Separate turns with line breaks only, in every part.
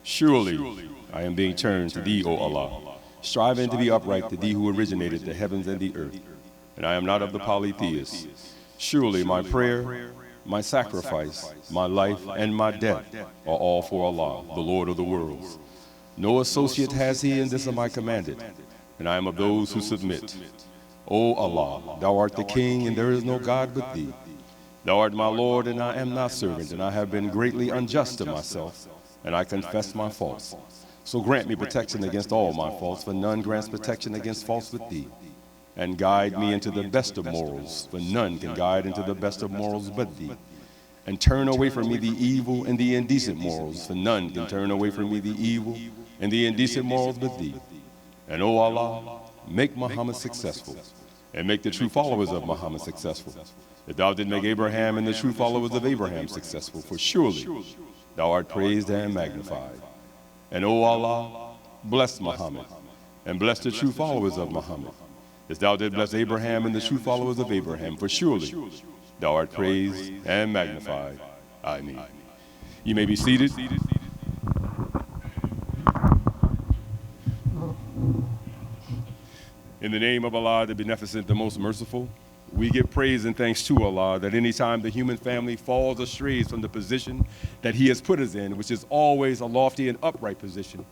Surely I am being turned to thee, O Allah, striving to be upright to thee who originated the heavens and the earth. And I am not of the polytheists. Surely my prayer, my sacrifice, my life, and my death are all for Allah, the Lord of the worlds. No associate has he in this am I commanded, and I am of those who submit. O Allah, thou art the King, and there is no God but thee. Thou art my Lord, and I am thy servant, and I have been greatly unjust to myself, and I confess my faults. So grant me protection against all my faults, for none grants protection against faults with thee. And guide me into the best of morals, for none can guide into the best of morals but thee. And turn away from me the evil and the indecent morals, for none can turn away from me the evil and the indecent morals but thee. And O Allah, make Muhammad successful, and make the true followers of Muhammad successful. That thou did make Abraham and the true followers of Abraham successful, for surely thou art praised and magnified. And O Allah, bless Muhammad, and bless the true followers of Muhammad, as thou did bless Abraham and the true followers of Abraham, for surely thou art praised and magnified. Ameen. You may be seated. In the name of Allah, the Beneficent, the Most Merciful, we give praise and thanks to Allah that any time the human family falls astray from the position that He has put us in, which is always a lofty and upright position,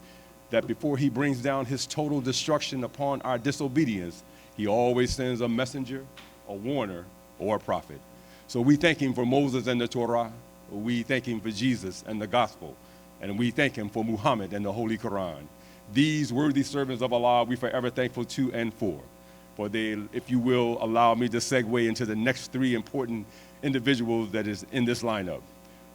that before He brings down His total destruction upon our disobedience, He always sends a messenger, a warner, or a prophet. So we thank Him for Moses and the Torah. We thank Him for Jesus and the gospel. And we thank Him for Muhammad and the Holy Quran. These worthy servants of Allah, we forever thankful to and for. For they, if you will, allow me to segue into the next three important individuals that is in this lineup.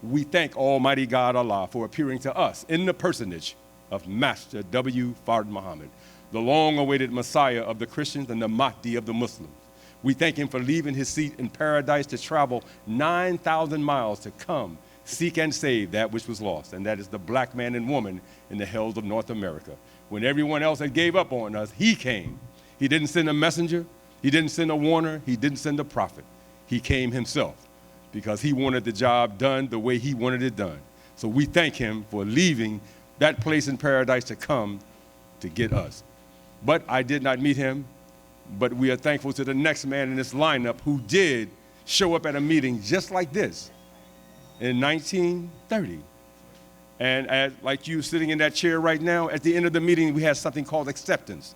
We thank Almighty God Allah for appearing to us in the personage of Master W. Fard Muhammad, the long-awaited Messiah of the Christians and the Mahdi of the Muslims. We thank Him for leaving His seat in paradise to travel 9,000 miles to come, seek and save that which was lost, and that is the black man and woman in the hells of North America. When everyone else had gave up on us, He came. He didn't send a messenger. He didn't send a warner. He didn't send a prophet. He came Himself because He wanted the job done the way He wanted it done. So we thank Him for leaving that place in paradise to come to get us. But I did not meet Him, but we are thankful to the next man in this lineup who did show up at a meeting just like this in 1930. And like you sitting in that chair right now, at the end of the meeting, we had something called acceptance.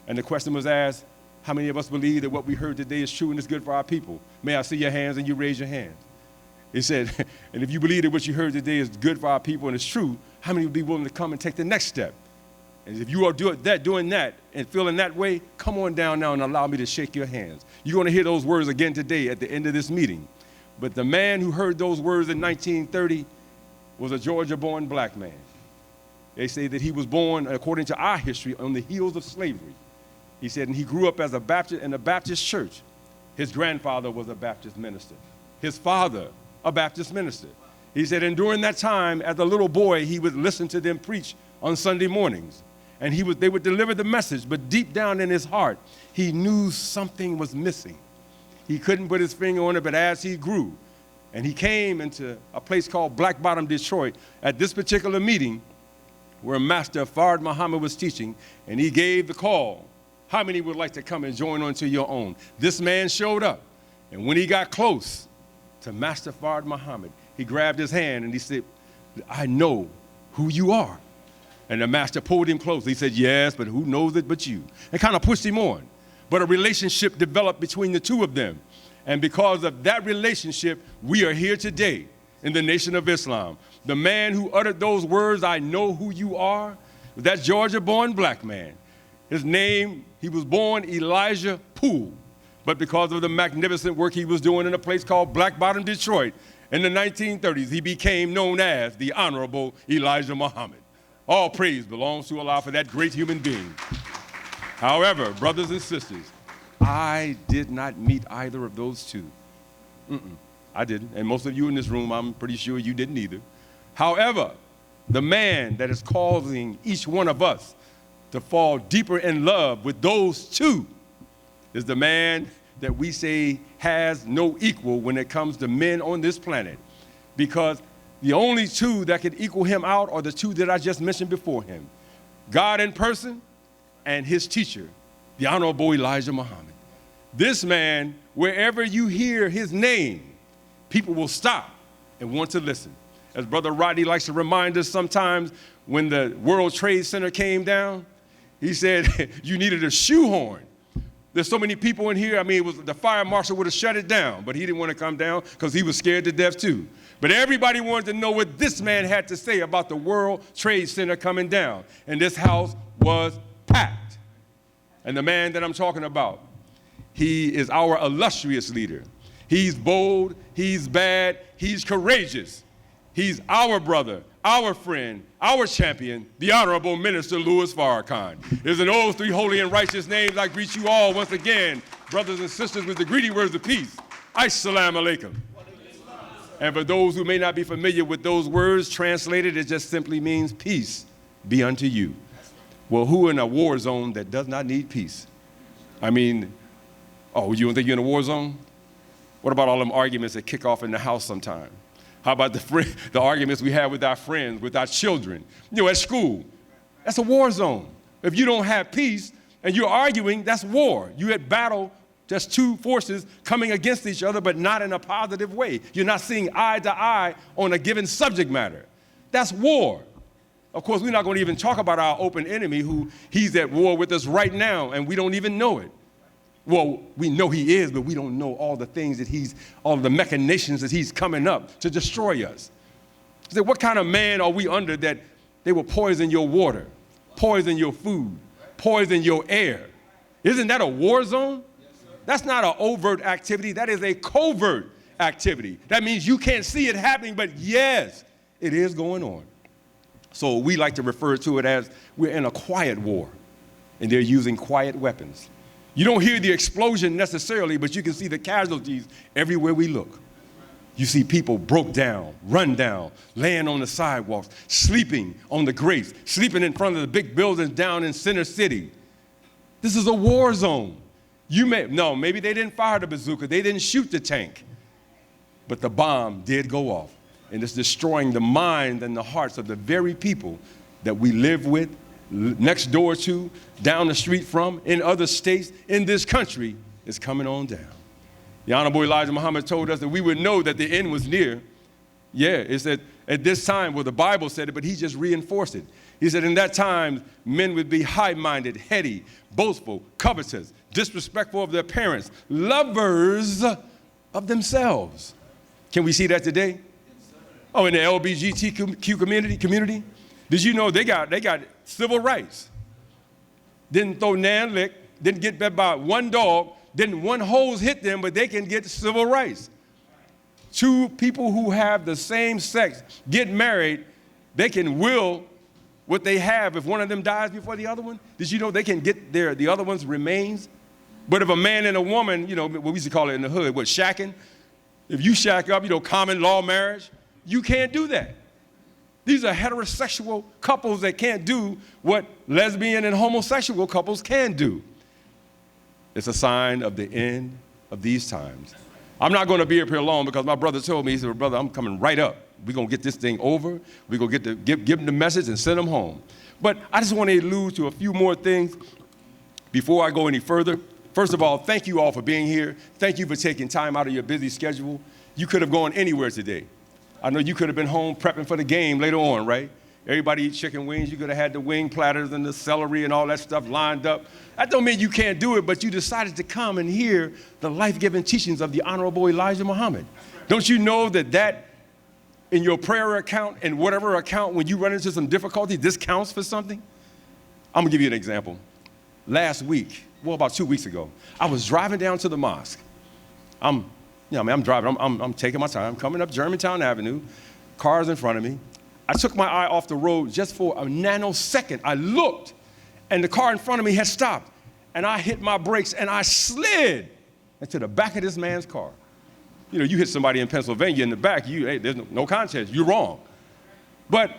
And the question was asked, how many of us believe that what we heard today is true and is good for our people? May I see your hands? And you raise your hands. It said, and if you believe that what you heard today is good for our people and it's true, how many would be willing to come and take the next step? And if you are doing that and feeling that way, come on down now and allow me to shake your hands. You're going to hear those words again today at the end of this meeting. But the man who heard those words in 1930 was a Georgia-born black man. They say that he was born, according to our history, on the heels of slavery. He said, and he grew up as a Baptist in a Baptist church. His grandfather was a Baptist minister. His father, a Baptist minister. He said, and during that time, as a little boy, he would listen to them preach on Sunday mornings. And they would deliver the message, but deep down in his heart, he knew something was missing. He couldn't put his finger on it, but as he grew, and he came into a place called Black Bottom, Detroit, at this particular meeting where Master Fard Muhammad was teaching, and he gave the call. How many would like to come and join on to your own? This man showed up, and when he got close to Master Fard Muhammad, he grabbed his hand and he said, I know who you are. And the master pulled him close. He said, yes, but who knows it but you? And kind of pushed him on. But a relationship developed between the two of them. And because of that relationship, we are here today in the Nation of Islam. The man who uttered those words, I know who you are, was that Georgia-born black man. His name, he was born Elijah Poole. But because of the magnificent work he was doing in a place called Black Bottom, Detroit, in the 1930s, he became known as the Honorable Elijah Muhammad. All praise belongs to Allah for that great human being. However, brothers and sisters, I did not meet either of those two. I didn't. And most of you in this room, I'm pretty sure you didn't either. However, the man that is causing each one of us to fall deeper in love with those two is the man that we say has no equal when it comes to men on this planet. Because The only two that could equal him out are the two that I just mentioned before him. God in person and his teacher, the Honorable Elijah Muhammad. This man, wherever you hear his name, people will stop and want to listen. As Brother Rodney likes to remind us sometimes, when the World Trade Center came down, he said, you needed a shoehorn. There's so many people in here, the fire marshal would have shut it down, but he didn't want to come down because he was scared to death too. But everybody wanted to know what this man had to say about the World Trade Center coming down. And this house was packed. And the man that I'm talking about, he is our illustrious leader. He's bold, he's bad, he's courageous. He's our brother, our friend, our champion, the Honorable Minister Louis Farrakhan. There's an old, three holy and righteous names. I greet you all once again, brothers and sisters, with the greeting words of peace. Assalamu alaikum. And for those who may not be familiar with those words, translated, it just simply means peace be unto you. Well, who in a war zone that does not need peace? You don't think you're in a war zone? What about all them arguments that kick off in the house sometime? How about the arguments we have with our friends, with our children, at school? That's a war zone. If you don't have peace and you're arguing, that's war. You at battle, just two forces coming against each other, but not in a positive way. You're not seeing eye to eye on a given subject matter. That's war. Of course, we're not going to even talk about our open enemy who he's at war with us right now, and we don't even know it. Well, we know he is, but we don't know all the things that all the machinations that he's coming up to destroy us. So what kind of man are we under that they will poison your water, poison your food, poison your air? Isn't that a war zone? That's not an overt activity. That is a covert activity. That means you can't see it happening, but yes, it is going on. So we like to refer to it as we're in a quiet war, and they're using quiet weapons. You don't hear the explosion necessarily, but you can see the casualties everywhere we look. You see people broke down, run down, laying on the sidewalks, sleeping on the grates, sleeping in front of the big buildings down in Center City. This is a war zone. Maybe they didn't fire the bazooka, they didn't shoot the tank, but the bomb did go off, and it's destroying the mind and the hearts of the very people that we live with, next door to, down the street from, in other states, in this country, is coming on down. The Honorable Elijah Muhammad told us that we would know that the end was near. Yeah, it said at this time, the Bible said it, but he just reinforced it. He said in that time, men would be high-minded, heady, boastful, covetous, disrespectful of their parents, lovers of themselves. Can we see that today? Oh, in the LGBTQ community? Did you know they got civil rights? Didn't throw nan lick, didn't get bit by one dog, didn't one hose hit them, but they can get civil rights. Two people who have the same sex get married, they can will what they have if one of them dies before the other one. Did you know they can get the other one's remains? But if a man and a woman, what we used to call it in the hood, shacking, if you shack up, common law marriage, you can't do that. These are heterosexual couples that can't do what lesbian and homosexual couples can do. It's a sign of the end of these times. I'm not going to be up here long because my brother told me, he said, brother, I'm coming right up. We're going to get this thing over. We're going to give them the message and send them home. But I just want to allude to a few more things before I go any further. First of all, thank you all for being here. Thank you for taking time out of your busy schedule. You could have gone anywhere today. I know you could have been home prepping for the game later on, right? Everybody eats chicken wings. You could have had the wing platters and the celery and all that stuff lined up. That don't mean you can't do it, but you decided to come and hear the life-giving teachings of the Honorable Elijah Muhammad. Don't you know that in your prayer account and whatever account, when you run into some difficulty, this counts for something? I'm gonna give you an example. Last week, about 2 weeks ago, I was driving down to the mosque. I'm driving, I'm taking my time, coming up Germantown Avenue, cars in front of me. I took my eye off the road just for a nanosecond. I looked, and the car in front of me had stopped, and I hit my brakes, and I slid into the back of this man's car. You hit somebody in Pennsylvania in the back, there's no contest, you're wrong. But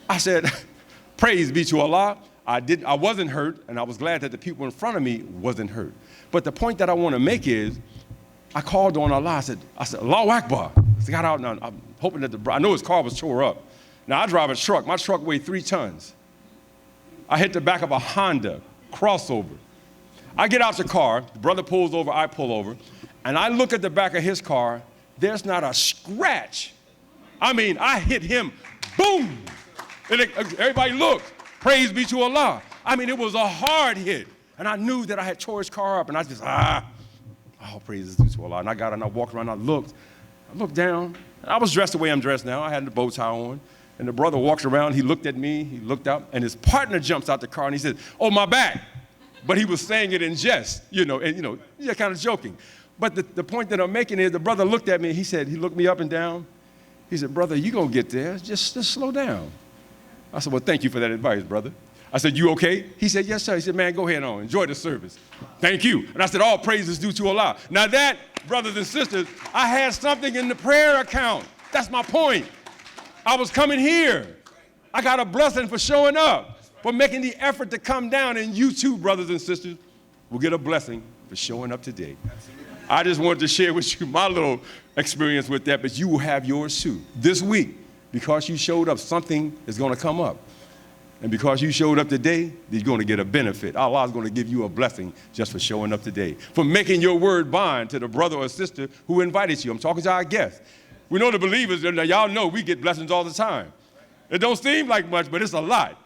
I said, praise be to Allah. I wasn't hurt, and I was glad that the people in front of me wasn't hurt. But the point that I want to make is, I called on Allah. I said, Allahu Akbar. got out, and I'm hoping that I know his car was tore up. Now, I drive a truck. My truck weighed 3 tons. I hit the back of a Honda crossover. I get out the car, the brother pulls over, I pull over, and I look at the back of his car. There's not a scratch. I mean, I hit him, boom. And everybody looked. Praise be to Allah. I mean, it was a hard hit. And I knew that I had tore his car up, and I just, all praises be to Allah. And I got out and I walked around, I looked down. I was dressed the way I'm dressed now. I had the bow tie on. And the brother walks around, he looked at me, he looked out, and his partner jumps out the car and he said, "Oh, my back." But he was saying it in jest, and kind of joking. But the point that I'm making is the brother looked at me, he looked me up and down. He said, "Brother, you gonna get there, just slow down." I said, "Well, thank you for that advice, brother." I said, "You okay?" He said, "Yes, sir." He said, "Man, go ahead on, enjoy the service." Thank you. And I said, "All praise is due to Allah." Now that, brothers and sisters, I had something in the prayer account. That's my point. I was coming here. I got a blessing for showing up, for making the effort to come down, and you too, brothers and sisters, will get a blessing for showing up today. I just wanted to share with you my little experience with that, but you will have yours too. This week, because you showed up, something is going to come up. And because you showed up today, you're going to get a benefit. Allah is going to give you a blessing just for showing up today, for making your word bond to the brother or sister who invited you. I'm talking to our guests. We know the believers, and y'all know we get blessings all the time. It don't seem like much, but it's a lot.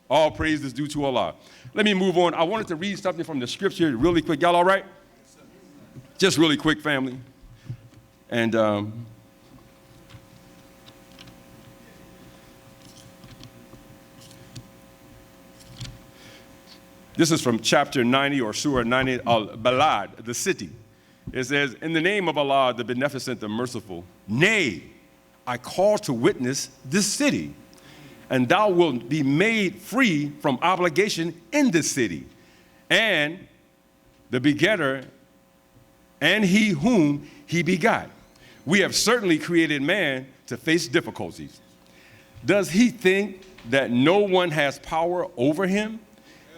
All praise is due to Allah. Let me move on. I wanted to read something from the scripture really quick. Y'all all right? Just really quick, family. And this is from chapter 90 or Surah 90, Al-Balad, the city. It says, "In the name of Allah, the beneficent, the merciful, nay, I call to witness this city, and thou wilt be made free from obligation in this city, and the begetter, and he whom he begot. We have certainly created man to face difficulties. Does he think that no one has power over him?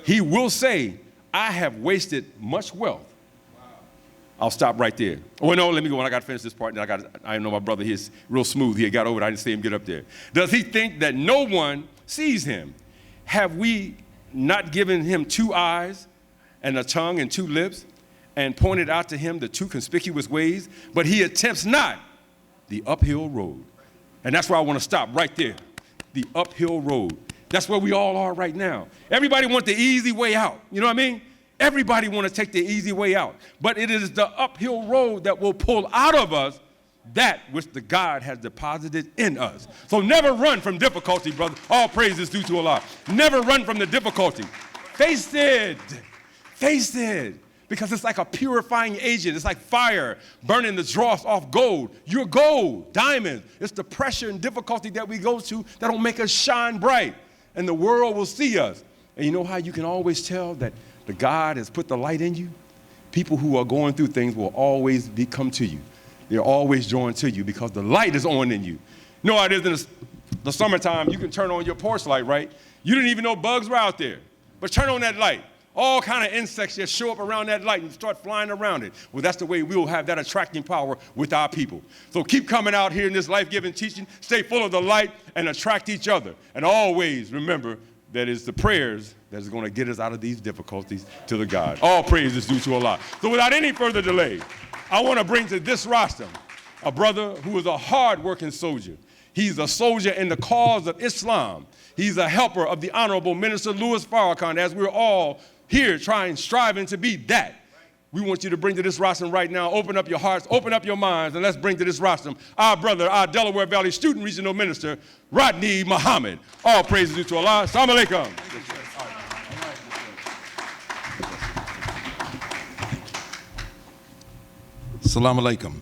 He will say, I have wasted much wealth." I'll stop right there. Oh, no, let me go on. I got to finish this part. Then I know my brother, he's real smooth. He got over it. I didn't see him get up there. "Does he think that no one sees him? Have we not given him 2 eyes and a tongue and 2 lips and pointed out to him the 2 conspicuous ways? But he attempts not the uphill road." And that's where I want to stop right there. The uphill road. That's where we all are right now. Everybody wants the easy way out. You know what I mean? Everybody want to take the easy way out. But it is the uphill road that will pull out of us that which the God has deposited in us. So never run from difficulty, brother. All praise is due to Allah. Never run from the difficulty. Face it. Face it. Because it's like a purifying agent. It's like fire burning the dross off gold. You're gold, diamonds. It's the pressure and difficulty that we go to that'll make us shine bright. And the world will see us. And you know how you can always tell that the God has put the light in you? People who are going through things will always come to you. They're always drawn to you because the light is on in you. You know how it is in the summertime, you can turn on your porch light, right? You didn't even know bugs were out there. But turn on that light. All kind of insects just show up around that light and start flying around it. Well, that's the way we will have that attracting power with our people. So keep coming out here in this life-giving teaching. Stay full of the light and attract each other. And always remember that it's the prayers that is going to get us out of these difficulties to the God. All praise is due to Allah. So without any further delay, I want to bring to this rostrum a brother who is a hard-working soldier. He's a soldier in the cause of Islam. He's a helper of the Honorable Minister Louis Farrakhan, as we're all here striving to be that. We want you to bring to this rostrum right now. Open up your hearts, open up your minds, and let's bring to this rostrum our brother, our Delaware Valley Student Regional Minister, Rodney Muhammad. All praises due to Allah. Assalamu alaikum.
Assalamu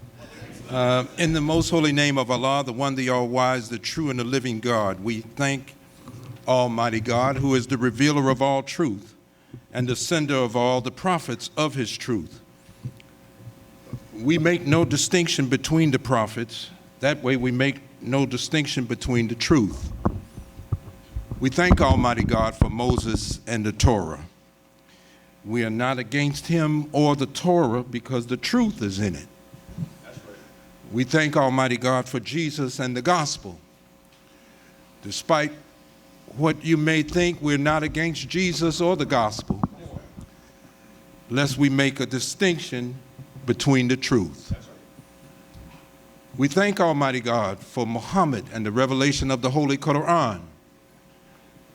alaikum. In the most holy name of Allah, the one, the all-wise, the true and the living God, we thank Almighty God, who is the revealer of all truth and the sender of all the prophets of his truth. We make no distinction between the prophets. That way we make no distinction between the truth. We thank Almighty God for Moses and the Torah. We are not against him or the Torah because the truth is in it. We thank Almighty God for Jesus and the gospel. Despite what you may think, we're not against Jesus or the gospel, lest we make a distinction between the truth. We thank Almighty God for Muhammad and the revelation of the Holy Quran.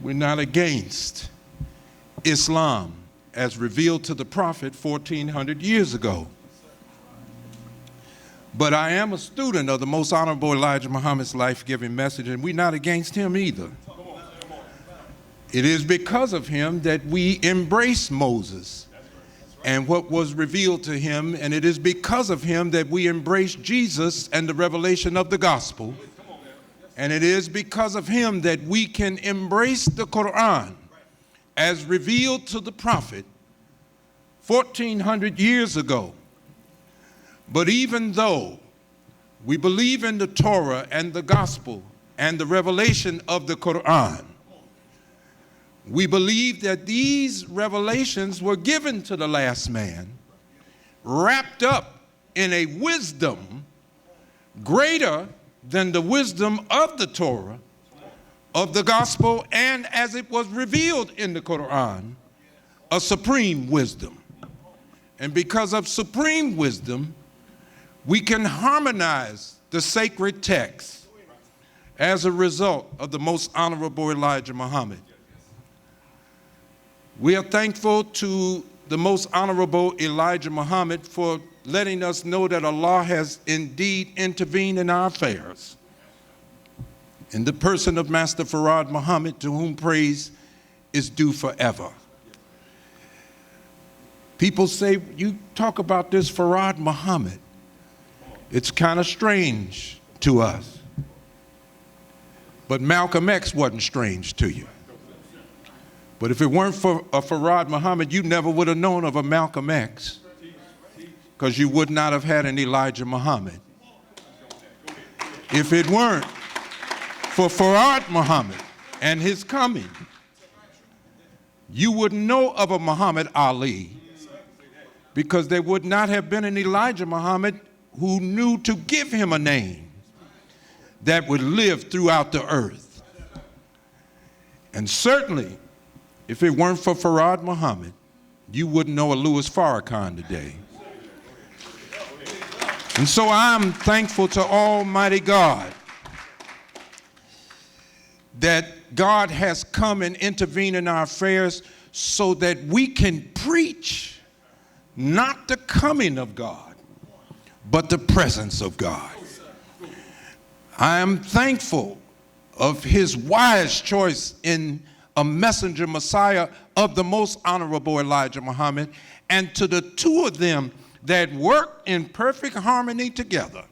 We're not against Islam as revealed to the prophet 1,400 years ago. But I am a student of the Most Honorable Elijah Muhammad's life-giving message, and we're not against him either. It is because of him that we embrace Moses and what was revealed to him, and it is because of him that we embrace Jesus and the revelation of the gospel. And it is because of him that we can embrace the Quran as revealed to the prophet 1,400 years ago. But even though we believe in the Torah and the gospel and the revelation of the Quran, we believe that these revelations were given to the last man, wrapped up in a wisdom greater than the wisdom of the Torah, of the gospel, and as it was revealed in the Quran, a supreme wisdom. And because of supreme wisdom, we can harmonize the sacred text as a result of the Most Honorable Elijah Muhammad. We are thankful to the Most Honorable Elijah Muhammad for letting us know that Allah has indeed intervened in our affairs. In the person of Master Farad Muhammad, to whom praise is due forever. People say, you talk about this Farad Muhammad. It's kind of strange to us. But Malcolm X wasn't strange to you. But if it weren't for a Farad Muhammad, you never would have known of a Malcolm X, because you would not have had an Elijah Muhammad. If it weren't for Farad Muhammad and his coming, you wouldn't know of a Muhammad Ali, because there would not have been an Elijah Muhammad who knew to give him a name that would live throughout the earth. And certainly, if it weren't for Farad Muhammad, you wouldn't know a Louis Farrakhan today. And so I'm thankful to Almighty God that God has come and intervened in our affairs so that we can preach not the coming of God, but the presence of God. I am thankful of his wise choice in a messenger Messiah of the Most Honorable Elijah Muhammad, and to the two of them that work in perfect harmony together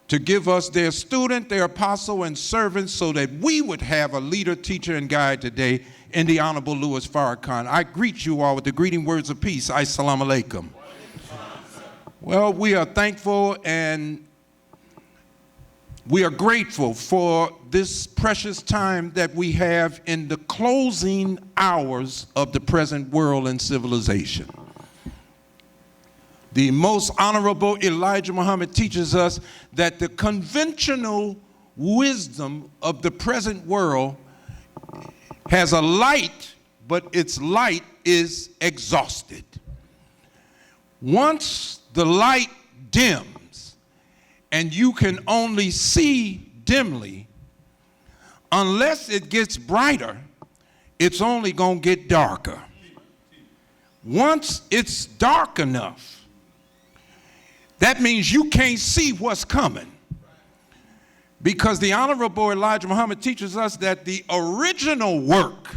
to give us their student, their apostle, and servant, so that we would have a leader, teacher, and guide today in the Honorable Louis Farrakhan. I greet you all with the greeting words of peace. Assalamu alaikum. Well, we are thankful and we are grateful for this precious time that we have in the closing hours of the present world and civilization. The Most Honorable Elijah Muhammad teaches us that the conventional wisdom of the present world has a light, but its light is exhausted. Once the light dims and you can only see dimly, unless it gets brighter, it's only going to get darker. Once it's dark enough, that means you can't see what's coming. Because the Honorable Elijah Muhammad teaches us that the original work,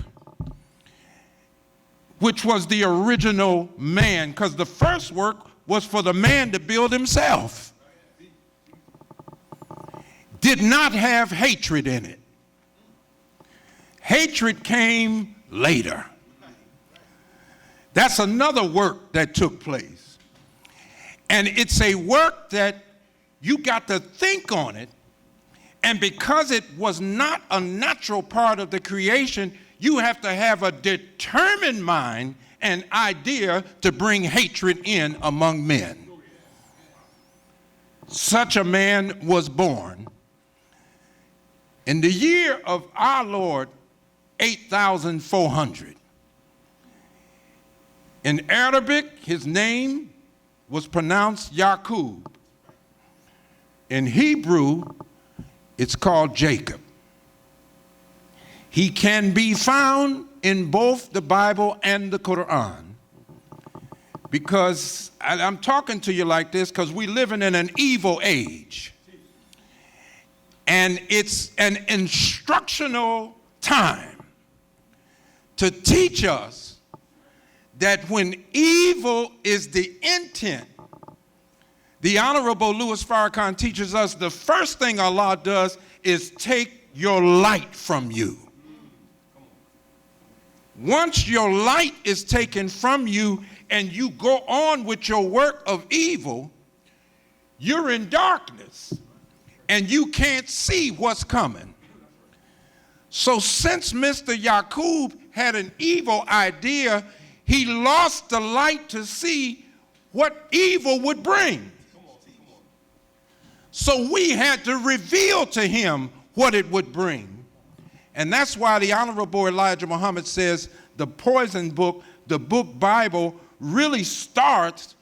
which was the original man, because the first work was for the man to build himself, did not have hatred in it. Hatred came later. That's another work that took place. And it's a work that you got to think on it. And because it was not a natural part of the creation, you have to have a determined mind and idea to bring hatred in among men. such a man was born in the year of our Lord 8,400. In Arabic, his name was pronounced Yaqub. In Hebrew, it's called Jacob. He can be found in both the Bible and the Quran. Because I'm talking to you like this because we're living in an evil age. And it's an instructional time to teach us that when evil is the intent, the Honorable Louis Farrakhan teaches us the first thing Allah does is take your light from you. Once your light is taken from you and you go on with your work of evil, you're in darkness and you can't see what's coming. So since Mr. Yaqub had an evil idea, he lost the light to see what evil would bring. So we had to reveal to him what it would bring. And that's why the Honorable Elijah Muhammad says the poison book, the book Bible, really starts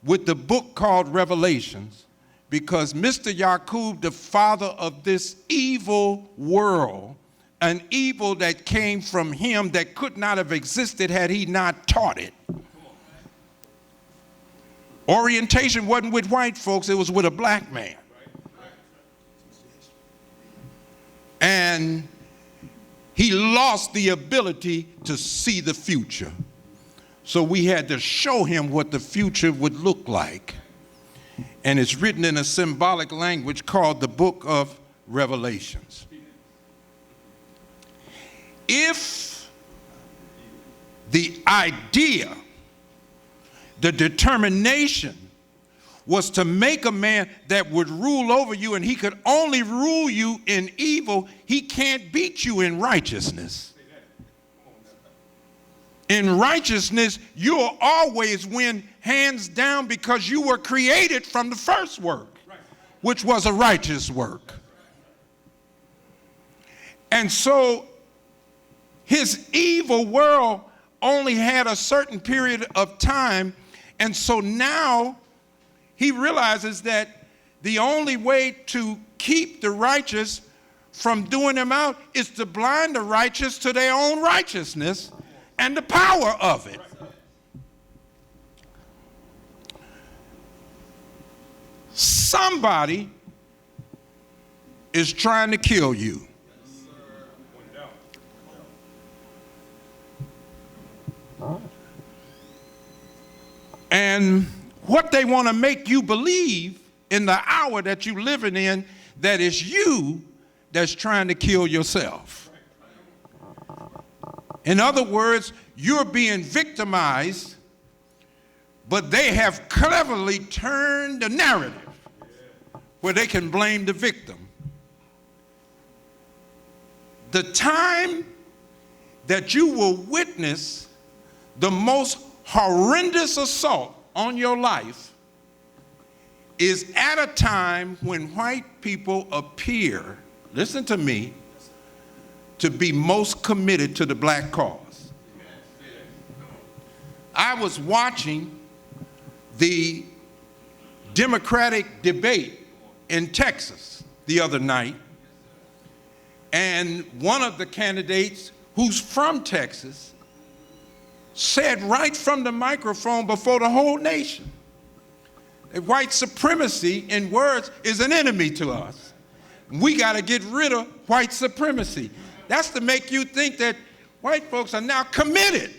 with the book called Revelations, because Mr. Yaqub, the father of this evil world, an evil that came from him that could not have existed had he not taught it. Orientation wasn't with white folks, it was with a black man. And he lost the ability to see the future. So we had to show him what the future would look like. And it's written in a symbolic language called the Book of Revelations. If the idea, the determination was to make a man that would rule over you, and he could only rule you in evil, he can't beat you in righteousness. In righteousness, you'll always win hands down because you were created from the first work, which was a righteous work. And so his evil world only had a certain period of time, and so now he realizes that the only way to keep the righteous from doing them out is to blind the righteous to their own righteousness and the power of it. Somebody is trying to kill you. And what they want to make you believe in the hour that you're living in, that it's you that's trying to kill yourself. In other words, you're being victimized, but they have cleverly turned the narrative where they can blame the victim. The time that you will witness the most horrendous assault on your life is at a time when white people appear, listen to me, to be most committed to the black cause. I was watching the Democratic debate in Texas the other night, and one of the candidates who's from Texas said right from the microphone before the whole nation that white supremacy, in words, is an enemy to us. We got to get rid of white supremacy. That's to make you think that white folks are now committed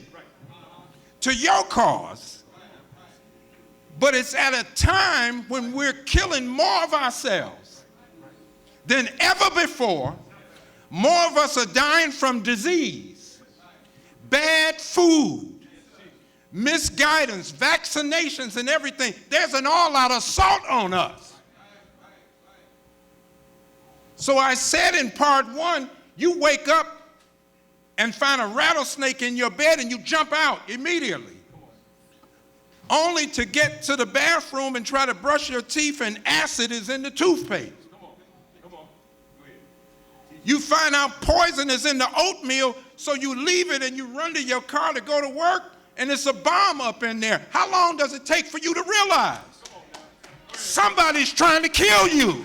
to your cause. But it's at a time when we're killing more of ourselves than ever before. More of us are dying from disease, bad food, misguidance, vaccinations, and everything. There's an all-out assault on us. So I said in part one, you wake up and find a rattlesnake in your bed and you jump out immediately. only to get to the bathroom and try to brush your teeth and acid is in the toothpaste.
Come on. Go ahead.
You find out poison is in the oatmeal, so you leave it and you run to your car to go to work, and it's a bomb up in there. How long does it take for you to realize somebody's trying to kill you?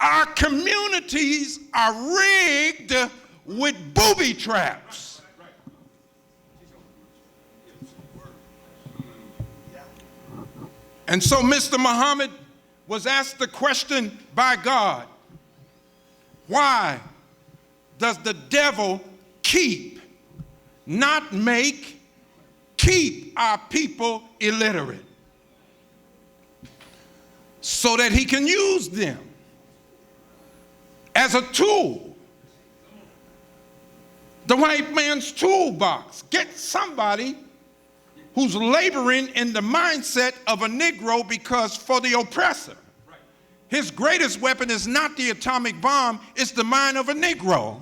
Our communities are rigged with booby traps. And so Mr. Muhammad was asked the question by God, why does the devil keep, not make, keep our people illiterate? So that he can use them as a tool. The white man's toolbox. Get somebody who's laboring in the mindset of a Negro, because for the oppressor, his greatest weapon is not the atomic bomb, it's the mind of a Negro.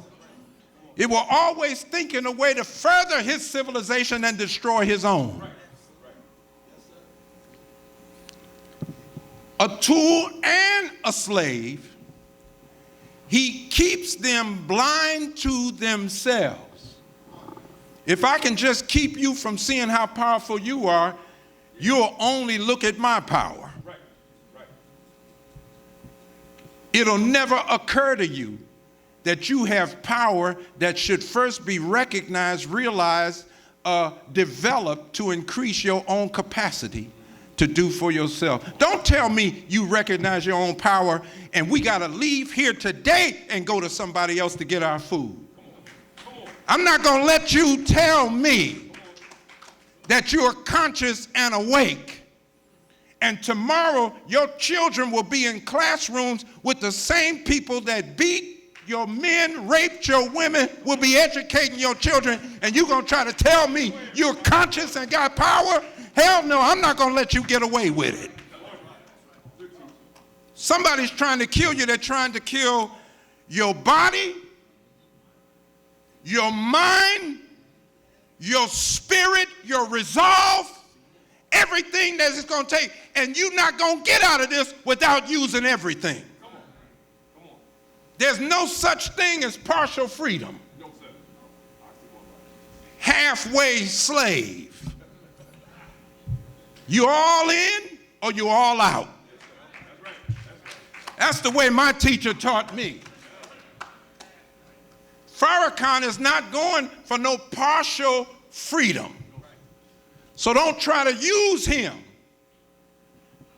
It will always think in a way to further his civilization and destroy his own. A tool and a slave, he keeps them blind to themselves. If I can just keep you from seeing how powerful you are, you'll only look at my power. It'll never occur to you that you have power that should first be recognized, realized, developed to increase your own capacity to do for yourself. Don't tell me you recognize your own power and we got to leave here today and go to somebody else to get our food. I'm not going to let you tell me that you are conscious and awake, and tomorrow your children will be in classrooms with the same people that beat your men, raped your women, will be educating your children, and you're going to try to tell me you're conscious and got power? Hell no, I'm not going to let you get away with it. Somebody's trying to kill you. They're trying to kill your body, your mind, your spirit, your resolve, everything that it's going to take. And you're not going to get out of this without using everything. Come on. There's no such thing as partial freedom. No, sir. Halfway slave. You all in or you all out? That's the way my teacher taught me. Farrakhan is not going for no partial freedom. So don't try to use him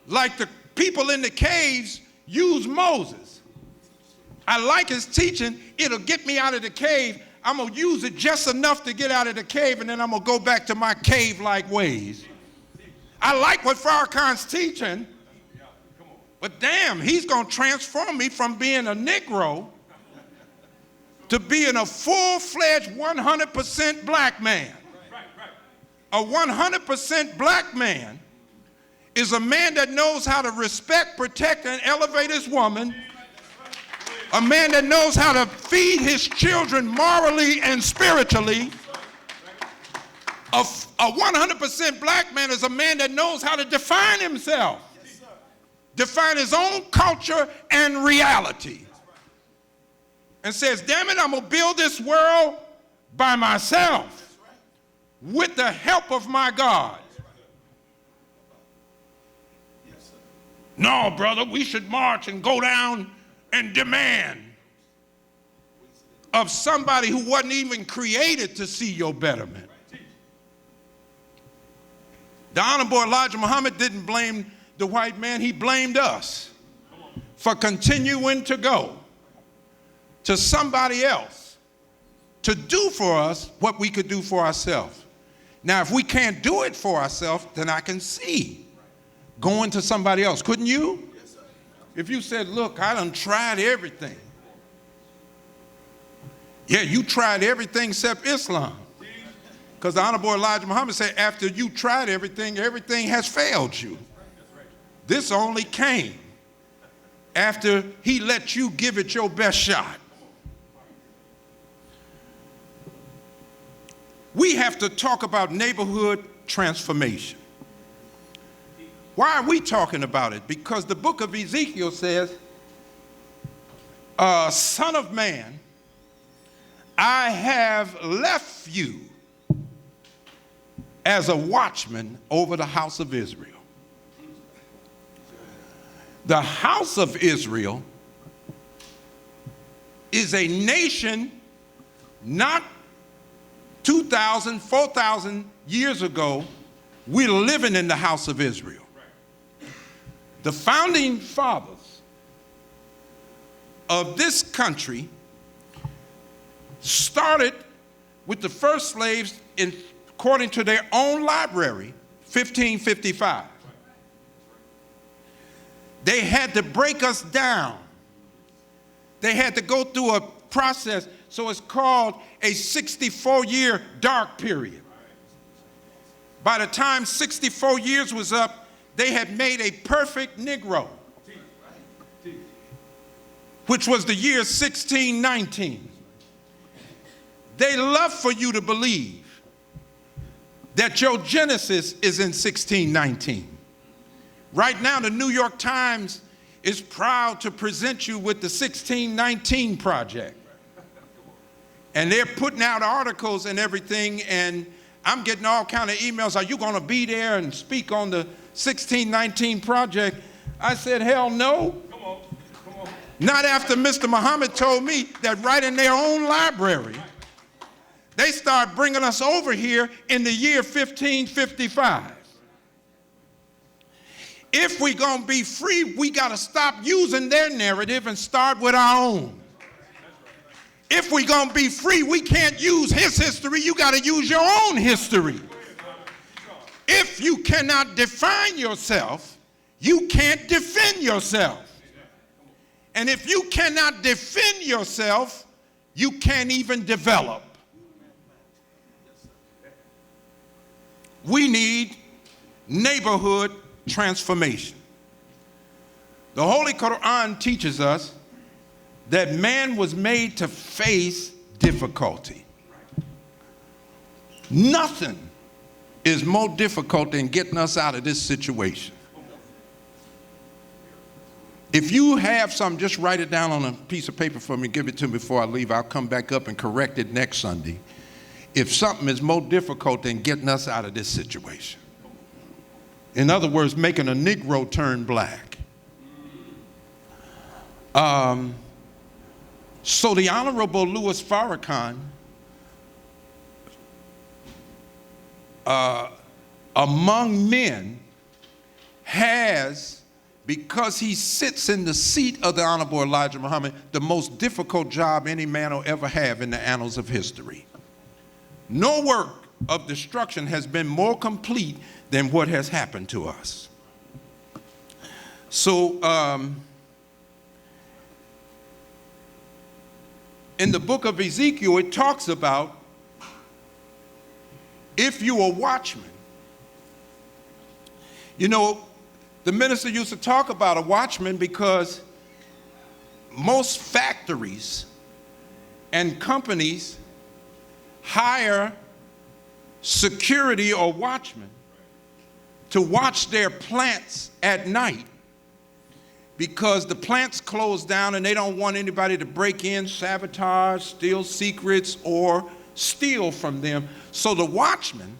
like the people in the caves use Moses. I like his teaching. It'll get me out of the cave. I'm going to use it just enough to get out of the cave, and then I'm going to go back to my cave-like ways. I like what Farrakhan's teaching, but damn, he's going to transform me from being a Negro to being a full-fledged 100% black man. A 100% black man is a man that knows how to respect, protect, and elevate his woman. A man that knows how to feed his children morally and spiritually. A 100% black man is a man that knows how to define himself. Define his own culture and reality. And says, damn it, I'm going to build this world by myself with the help of my God. No, brother, we should march and go down and demand of somebody who wasn't even created to see your betterment. The Honorable Elijah Muhammad didn't blame the white man, he blamed us for continuing to go to somebody else to do for us what we could do for ourselves. Now, if we can't do it for ourselves, then I can see going to somebody else. Couldn't you? Yes, sir. If you said, look, I done tried everything. Yeah, you tried everything except Islam. Because the Honorable Elijah Muhammad said, after you tried everything, everything has failed you. This only came after he let you give it your best shot. we have to talk about neighborhood transformation. Why are we talking about it? Because the book of Ezekiel says, Son of man, I have left you as a watchman over the house of Israel. The house of Israel is a nation not 2,000, 4,000 years ago. We're living in the house of Israel. The founding fathers of this country started with the first slaves according to their own library, 1555. They had to break us down. They had to go through a process, so it's called a 64-year dark period. By the time 64 years was up, they had made a perfect Negro, which was the year 1619. They love for you to believe that your Genesis is in 1619. Right now, the New York Times is proud to present you with the 1619 Project. And they're putting out articles and everything, and I'm getting all kind of emails. Are you going to be there and speak on the 1619 Project? I said, hell no. Come on. Not after Mr. Muhammad told me that right in their own library, they start bringing us over here in the year 1555. If we're going to be free, we got to stop using their narrative and start with our own. If we're going to be free, we can't use his history. You got to use your own history. If you cannot define yourself, you can't defend yourself. And if you cannot defend yourself, you can't even develop. We need neighborhood transformation. The Holy Quran teaches us that man was made to face difficulty. Nothing is more difficult than getting us out of this situation. If you have something, just write it down on a piece of paper for me, give it to me before I leave. I'll come back up and correct it next Sunday. If something is more difficult than getting us out of this situation. In other words, making a Negro turn black. So the Honorable Louis Farrakhan, among men, has, because he sits in the seat of the Honorable Elijah Muhammad, the most difficult job any man will ever have in the annals of history. No work of destruction has been more complete than what has happened to us. So, in the book of Ezekiel, it talks about if you are a watchman. You know, the minister used to talk about a watchman because most factories and companies hire security or watchmen to watch their plants at night because the plants close down and they don't want anybody to break in, sabotage, steal secrets, or steal from them. So the watchman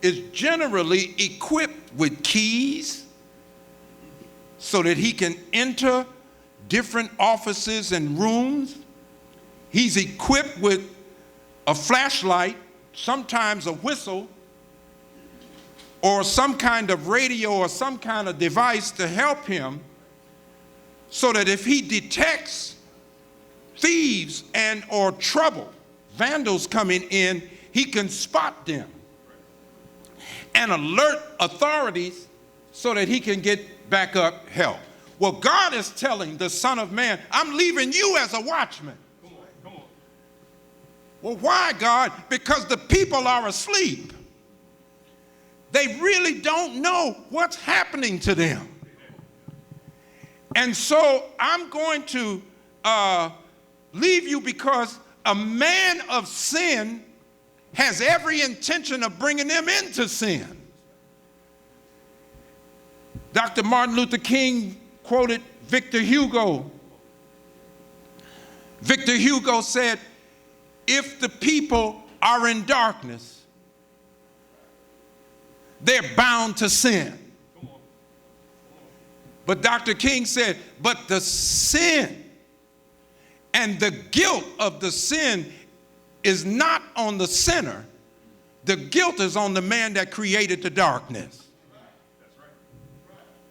is generally equipped with keys so that he can enter different offices and rooms. He's equipped with a flashlight, sometimes a whistle, or some kind of radio or some kind of device to help him so that if he detects thieves and or trouble, vandals coming in, he can spot them and alert authorities so that he can get backup help. Well, God is telling the Son of Man, I'm leaving you as a watchman. Come on. Well, why, God? Because the people are asleep. They really don't know what's happening to them. And so I'm going to leave you because a man of sin has every intention of bringing them into sin. Dr. Martin Luther King quoted Victor Hugo. Victor Hugo said, if the people are in darkness, they're bound to sin. But Dr. King said, but the sin and the guilt of the sin is not on the sinner. The guilt is on the man that created the darkness.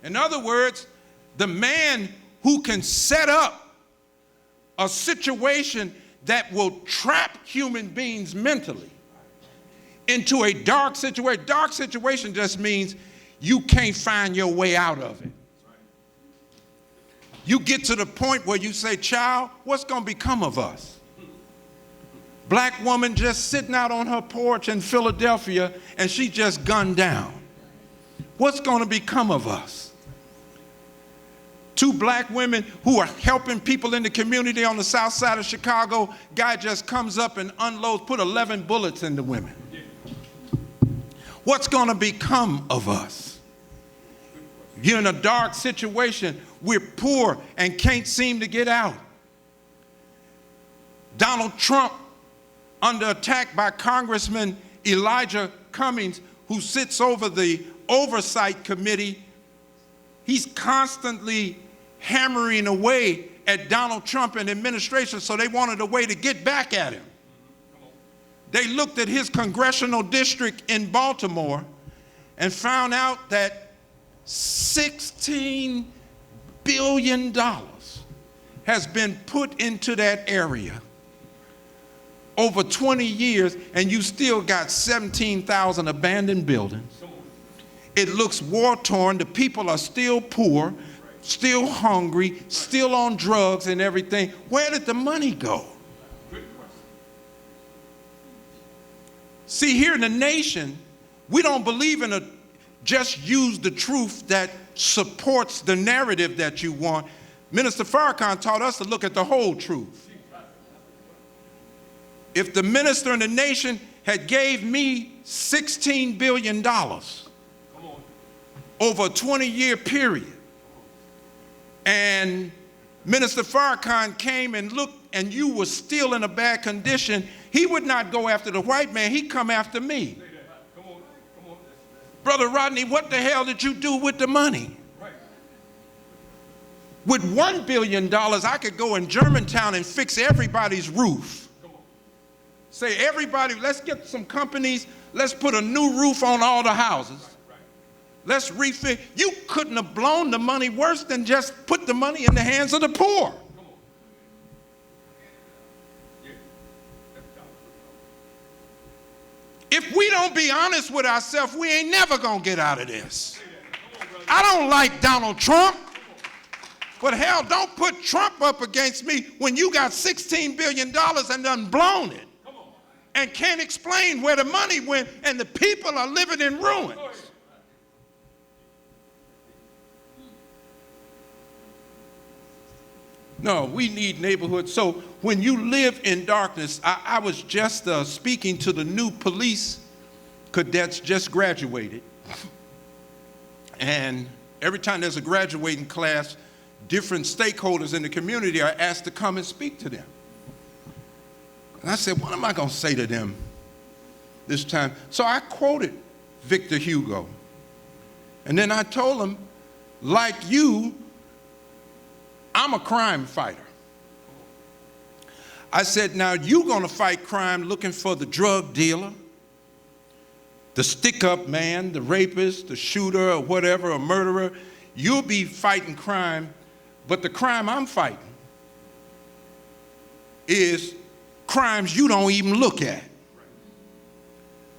In other words, the man who can set up a situation that will trap human beings mentally into a dark situation. Dark situation just means you can't find your way out of it. You get to the point where you say, child, what's going to become of us? Black woman just sitting out on her porch in Philadelphia and she just gunned down. What's going to become of us? Two black women who are helping people in the community on the south side of Chicago, guy just comes up and unloads, put 11 bullets in the women. What's going to become of us? You're in a dark situation. We're poor and can't seem to get out. Donald Trump under attack by Congressman Elijah Cummings, who sits over the Oversight Committee. He's constantly hammering away at Donald Trump and administration, so they wanted a way to get back at him. They looked at his congressional district in Baltimore and found out that $16 billion has been put into that area over 20 years, and you still got 17,000 abandoned buildings. It looks war-torn. The people are still poor, still hungry, still on drugs and everything. Where did the money go? See, here in the nation, we don't believe in just use the truth that supports the narrative that you want. Minister Farrakhan taught us to look at the whole truth. If the minister in the nation had gave me $16 billion over a 20-year period, and Minister Farrakhan came and looked and you were still in a bad condition, he would not go after the white man, he'd come after me. Brother Rodney, what the hell did you do with the money? With $1 billion, I could go in Germantown and fix everybody's roof. Say, everybody, let's get some companies, let's put a new roof on all the houses. Let's refit. You couldn't have blown the money worse than just put the money in the hands of the poor. If we don't be honest with ourselves, we ain't never gonna get out of this. I don't like Donald Trump, but hell, don't put Trump up against me when you got $16 billion and done blown it and can't explain where the money went and the people are living in ruins. No, we need neighborhoods. So when you live in darkness, I was just speaking to the new police cadets just graduated. And every time there's a graduating class, different stakeholders in the community are asked to come and speak to them. And I said, what am I going to say to them this time? So I quoted Victor Hugo. And then I told them, like you, I'm a crime fighter. I said, now you're going to fight crime looking for the drug dealer, the stick-up man, the rapist, the shooter, or whatever, a murderer. You'll be fighting crime, but the crime I'm fighting is crimes you don't even look at.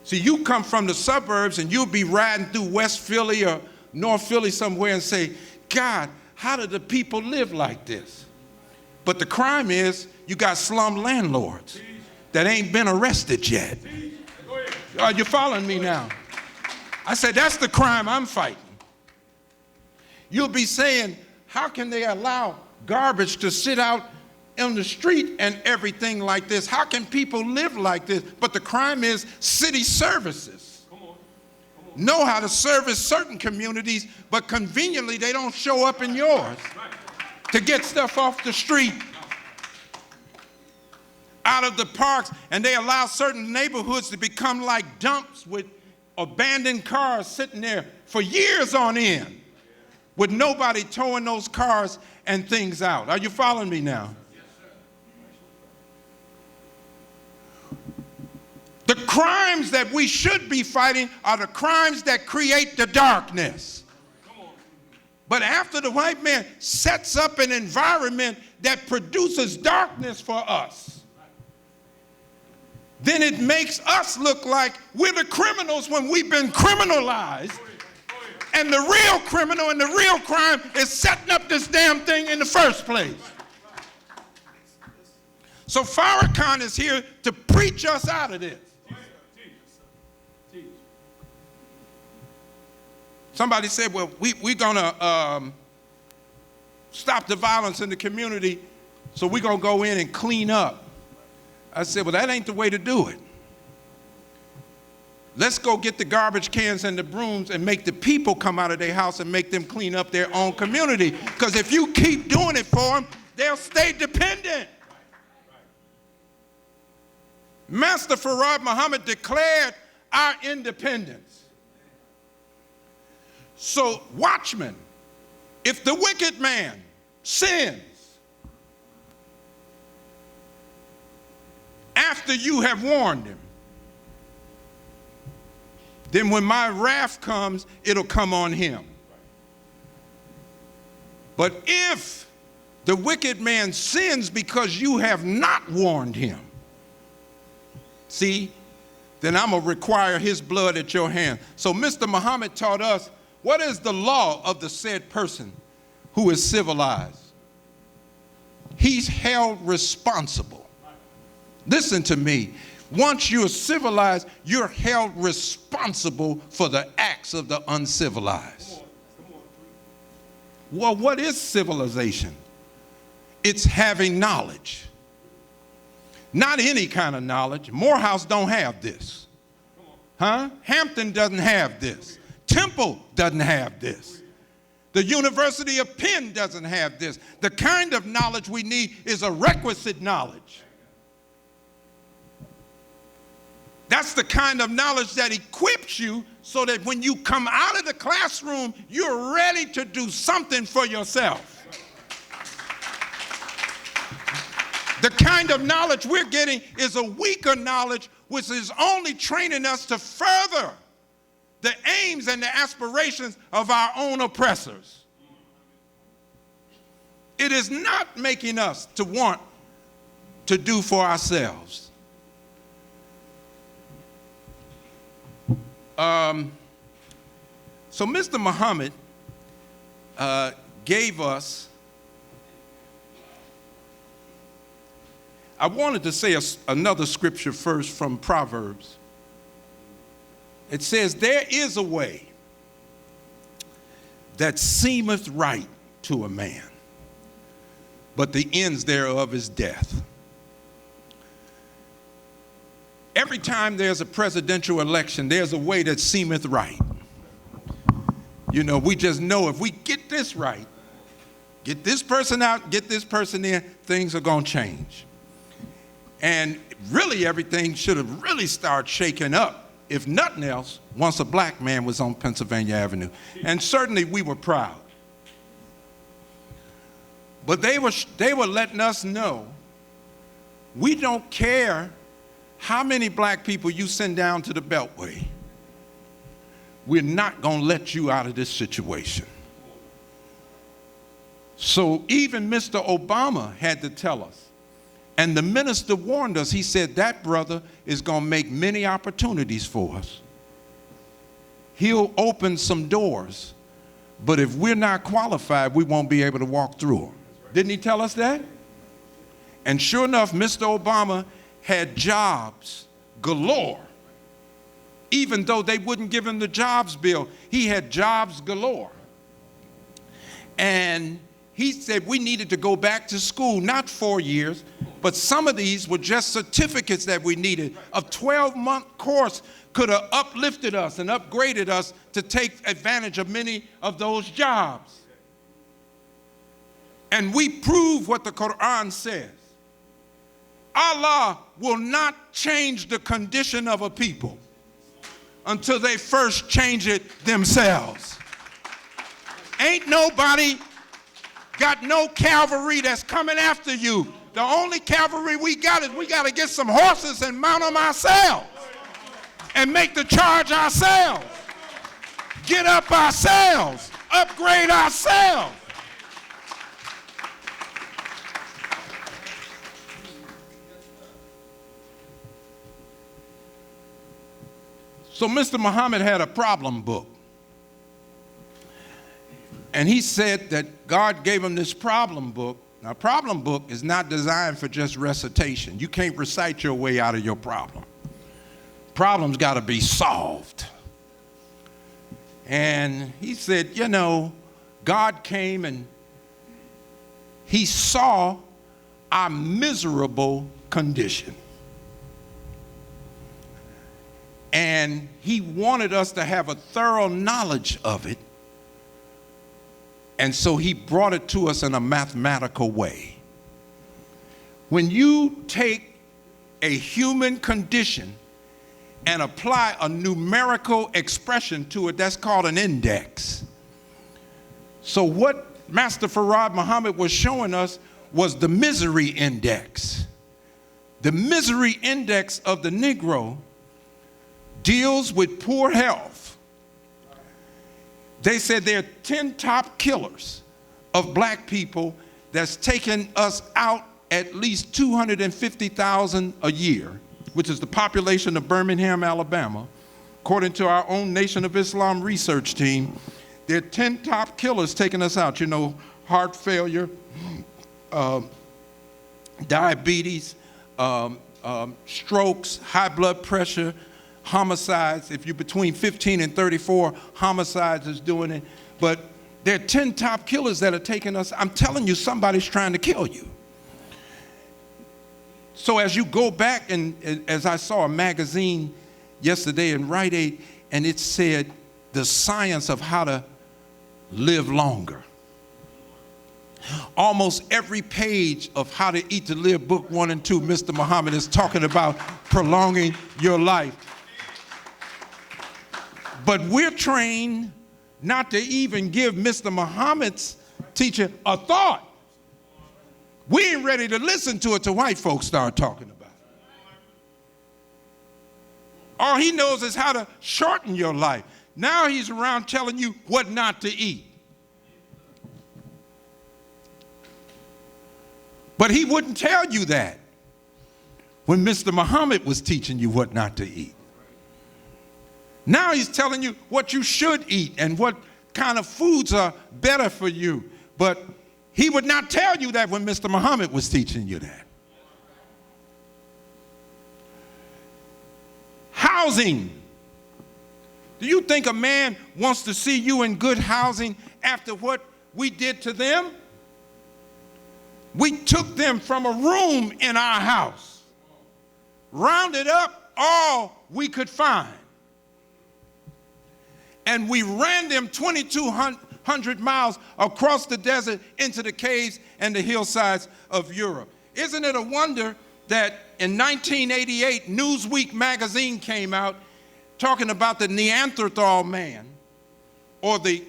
See, you come from the suburbs and you'll be riding through West Philly or North Philly somewhere and say, God, how do the people live like this? But the crime is you got slum landlords that ain't been arrested yet. Are you following me now? I said, that's the crime I'm fighting. You'll be saying, how can they allow garbage to sit out on the street and everything like this. How can people live like this? But the crime is city services. Know how to service certain communities, but conveniently they don't show up in yours to get stuff off the street, out of the parks, and they allow certain neighborhoods to become like dumps with abandoned cars sitting there for years on end with nobody towing those cars and things out. Are you following me now? The crimes that we should be fighting are the crimes that create the darkness. But after the white man sets up an environment that produces darkness for us, then it makes us look like we're the criminals when we've been criminalized. And the real criminal and the real crime is setting up this damn thing in the first place. So Farrakhan is here to preach us out of this. Somebody said, well, we're going to stop the violence in the community, so we're going to go in and clean up. I said, well, that ain't the way to do it. Let's go get the garbage cans and the brooms and make the people come out of their house and make them clean up their own community. Because if you keep doing it for them, they'll stay dependent. Master Farad Muhammad declared our independence. So, watchmen, if the wicked man sins after you have warned him, then when my wrath comes, it'll come on him. But if the wicked man sins because you have not warned him, see, then I'm going to require his blood at your hand. So Mr. Muhammad taught us, what is the law of the said person who is civilized? He's held responsible. Listen to me. Once you're civilized, you're held responsible for the acts of the uncivilized. Well, what is civilization? It's having knowledge. Not any kind of knowledge. Morehouse don't have this. Huh? Hampton doesn't have this. Temple doesn't have this. The University of Penn doesn't have this. The kind of knowledge we need is a requisite knowledge. That's the kind of knowledge that equips you so that when you come out of the classroom, you're ready to do something for yourself. The kind of knowledge we're getting is a weaker knowledge, which is only training us to further the aims and the aspirations of our own oppressors. It is not making us to want to do for ourselves. So Mr. Muhammad gave us, I wanted to say another scripture first from Proverbs. It says, there is a way that seemeth right to a man, but the ends thereof is death. Every time there's a presidential election, there's a way that seemeth right. You know, we just know if we get this right, get this person out, get this person in, things are going to change. And really everything should have really started shaking up, if nothing else, once a black man was on Pennsylvania Avenue. And certainly we were proud. But they were letting us know, we don't care how many black people you send down to the Beltway. We're not going to let you out of this situation. So even Mr. Obama had to tell us. And the minister warned us. He said, that brother is going to make many opportunities for us. He'll open some doors, but if we're not qualified, we won't be able to walk through them. Didn't he tell us that? And sure enough, Mr. Obama had jobs galore. Even though they wouldn't give him the jobs bill, he had jobs galore. And he said we needed to go back to school, not 4 years, but some of these were just certificates that we needed. A 12-month course could have uplifted us and upgraded us to take advantage of many of those jobs. And we prove what the Quran says. Allah will not change the condition of a people until they first change it themselves. Ain't nobody got no cavalry that's coming after you. The only cavalry we got is we got to get some horses and mount them ourselves and make the charge ourselves. Get up ourselves. Upgrade ourselves. So Mr. Muhammad had a problem book. And he said that God gave him this problem book. Now, a problem book is not designed for just recitation. You can't recite your way out of your problem. Problems got to be solved. And he said, you know, God came and he saw our miserable condition. And he wanted us to have a thorough knowledge of it. And so he brought it to us in a mathematical way. When you take a human condition and apply a numerical expression to it, that's called an index. So what Master Farad Muhammad was showing us was the misery index. The misery index of the Negro deals with poor health. They said there are 10 top killers of black people that's taken us out at least 250,000 a year, which is the population of Birmingham, Alabama. According to our own Nation of Islam research team, there are 10 top killers taking us out. You know, heart failure, diabetes, strokes, high blood pressure, homicides. If you're between 15 and 34, homicides is doing it. But there are 10 top killers that are taking us. I'm telling you, somebody's trying to kill you. So as you go back, and as I saw a magazine yesterday in Rite Aid, and it said the science of how to live longer. Almost every page of How to Eat to Live, book 1 and 2, Mr. Muhammad is talking about prolonging your life. But we're trained not to even give Mr. Muhammad's teacher a thought. We ain't ready to listen to it till white folks start talking about it. All he knows is how to shorten your life. Now he's around telling you what not to eat. But he wouldn't tell you that when Mr. Muhammad was teaching you what not to eat. Now he's telling you what you should eat and what kind of foods are better for you. But he would not tell you that when Mr. Muhammad was teaching you that. Housing. Do you think a man wants to see you in good housing after what we did to them? We took them from a room in our house, rounded up all we could find, and we ran them 2,200 miles across the desert into the caves and the hillsides of Europe. Isn't it a wonder that in 1988, Newsweek magazine came out talking about the Neanderthal man, or the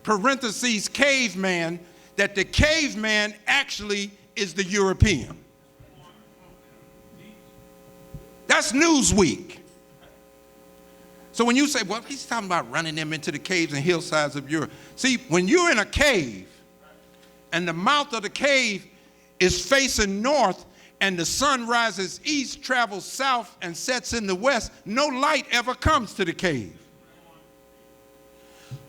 parentheses caveman, that the caveman actually is the European. That's Newsweek. So when you say, well, he's talking about running them into the caves and hillsides of Europe. See, when you're in a cave and the mouth of the cave is facing north and the sun rises east, travels south, and sets in the west, no light ever comes to the cave.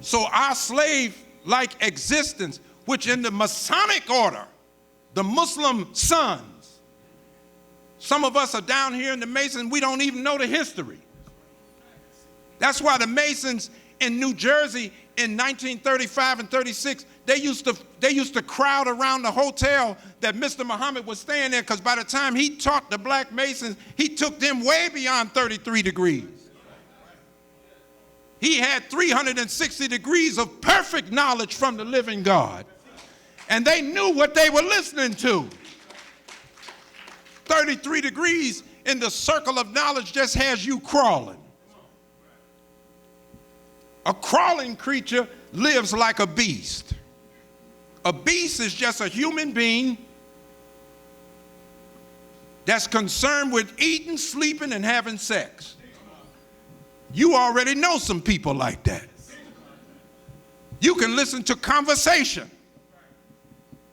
So our slave-like existence, which in the Masonic order, the Muslim sons, some of us are down here in the Masons, we don't even know the history. That's why the Masons in New Jersey in 1935 and 36, they used to crowd around the hotel that Mr. Muhammad was staying in, because by the time he taught the black Masons, he took them way beyond 33 degrees. He had 360 degrees of perfect knowledge from the living God. And they knew what they were listening to. 33 degrees in the circle of knowledge just has you crawling. A crawling creature lives like a beast. A beast is just a human being that's concerned with eating, sleeping, and having sex. You already know some people like that. You can listen to conversation,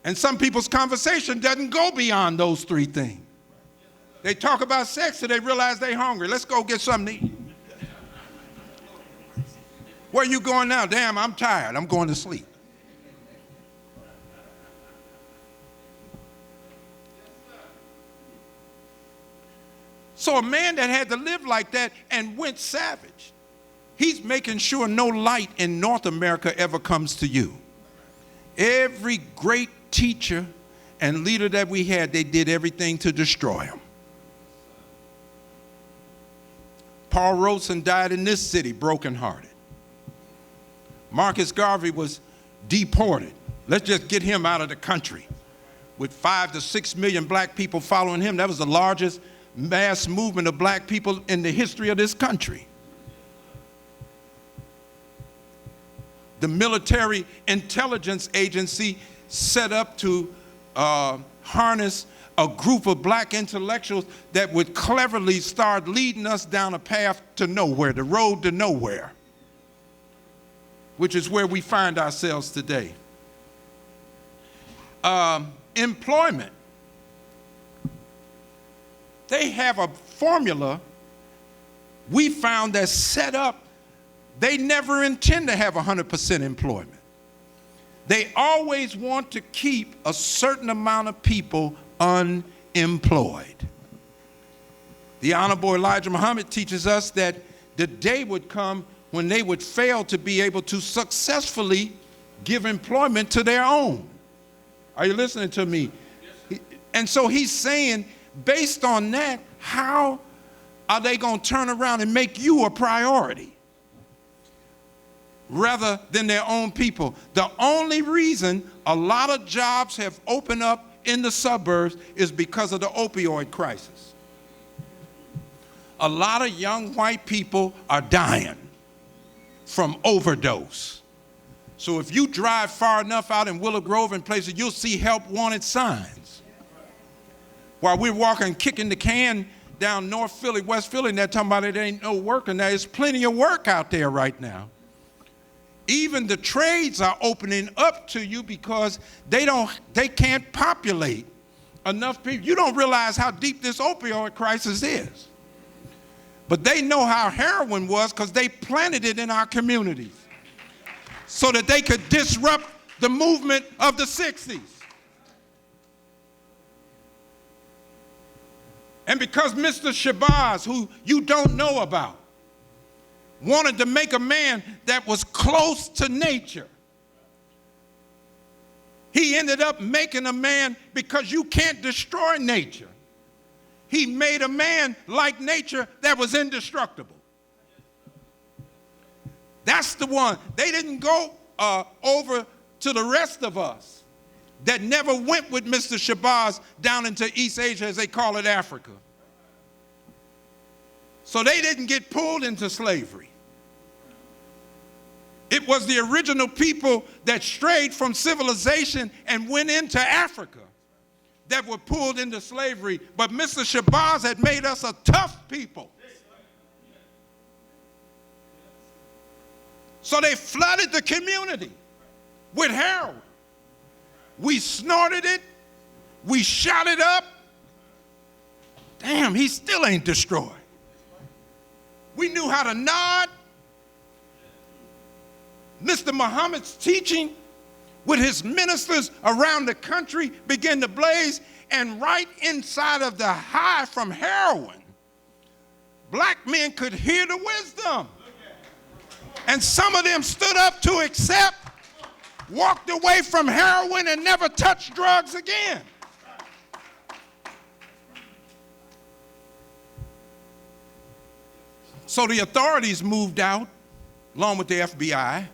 and some people's conversation doesn't go beyond those three things. They talk about sex till they realize they're hungry. Let's go get something to eat. Where you going now? Damn, I'm tired. I'm going to sleep. So a man that had to live like that and went savage, he's making sure no light in North America ever comes to you. Every great teacher and leader that we had, they did everything to destroy him. Paul Robeson died in this city, brokenhearted. Marcus Garvey was deported. Let's just get him out of the country. With 5 to 6 million black people following him, that was the largest mass movement of black people in the history of this country. The military intelligence agency set up to harness a group of black intellectuals that would cleverly start leading us down a path to nowhere, the road to nowhere, which is where we find ourselves today. Employment. They have a formula we found that's set up. They never intend to have 100% employment. They always want to keep a certain amount of people unemployed. The Honorable Elijah Muhammad teaches us that the day would come when they would fail to be able to successfully give employment to their own. Are you listening to me? And so he's saying, based on that, how are they going to turn around and make you a priority rather than their own people? The only reason a lot of jobs have opened up in the suburbs is because of the opioid crisis. A lot of young white people are dying from overdose. So if you drive far enough out in Willow Grove and places, you'll see help wanted signs. While we're walking, kicking the can down North Philly, West Philly, and they're talking about it ain't no work, and there's plenty of work out there right now. Even the trades are opening up to you because they can't populate enough people. You don't realize how deep this opioid crisis is. But they know how heroin was because they planted it in our communities so that they could disrupt the movement of the 60s. And because Mr. Shabazz, who you don't know about, wanted to make a man that was close to nature, he ended up making a man because you can't destroy nature. He made a man like nature that was indestructible. That's the one. They didn't go over to the rest of us that never went with Mr. Shabazz down into East Asia, as they call it, Africa. So they didn't get pulled into slavery. It was the original people that strayed from civilization and went into Africa that were pulled into slavery. But Mr. Shabazz had made us a tough people. So they flooded the community with heroin. We snorted it. We shot it up. Damn, he still ain't destroyed. We knew how to nod. Mr. Muhammad's teaching with his ministers around the country began to blaze, and right inside of the high from heroin, black men could hear the wisdom. And some of them stood up to accept, walked away from heroin, and never touched drugs again. So the authorities moved out, along with the FBI,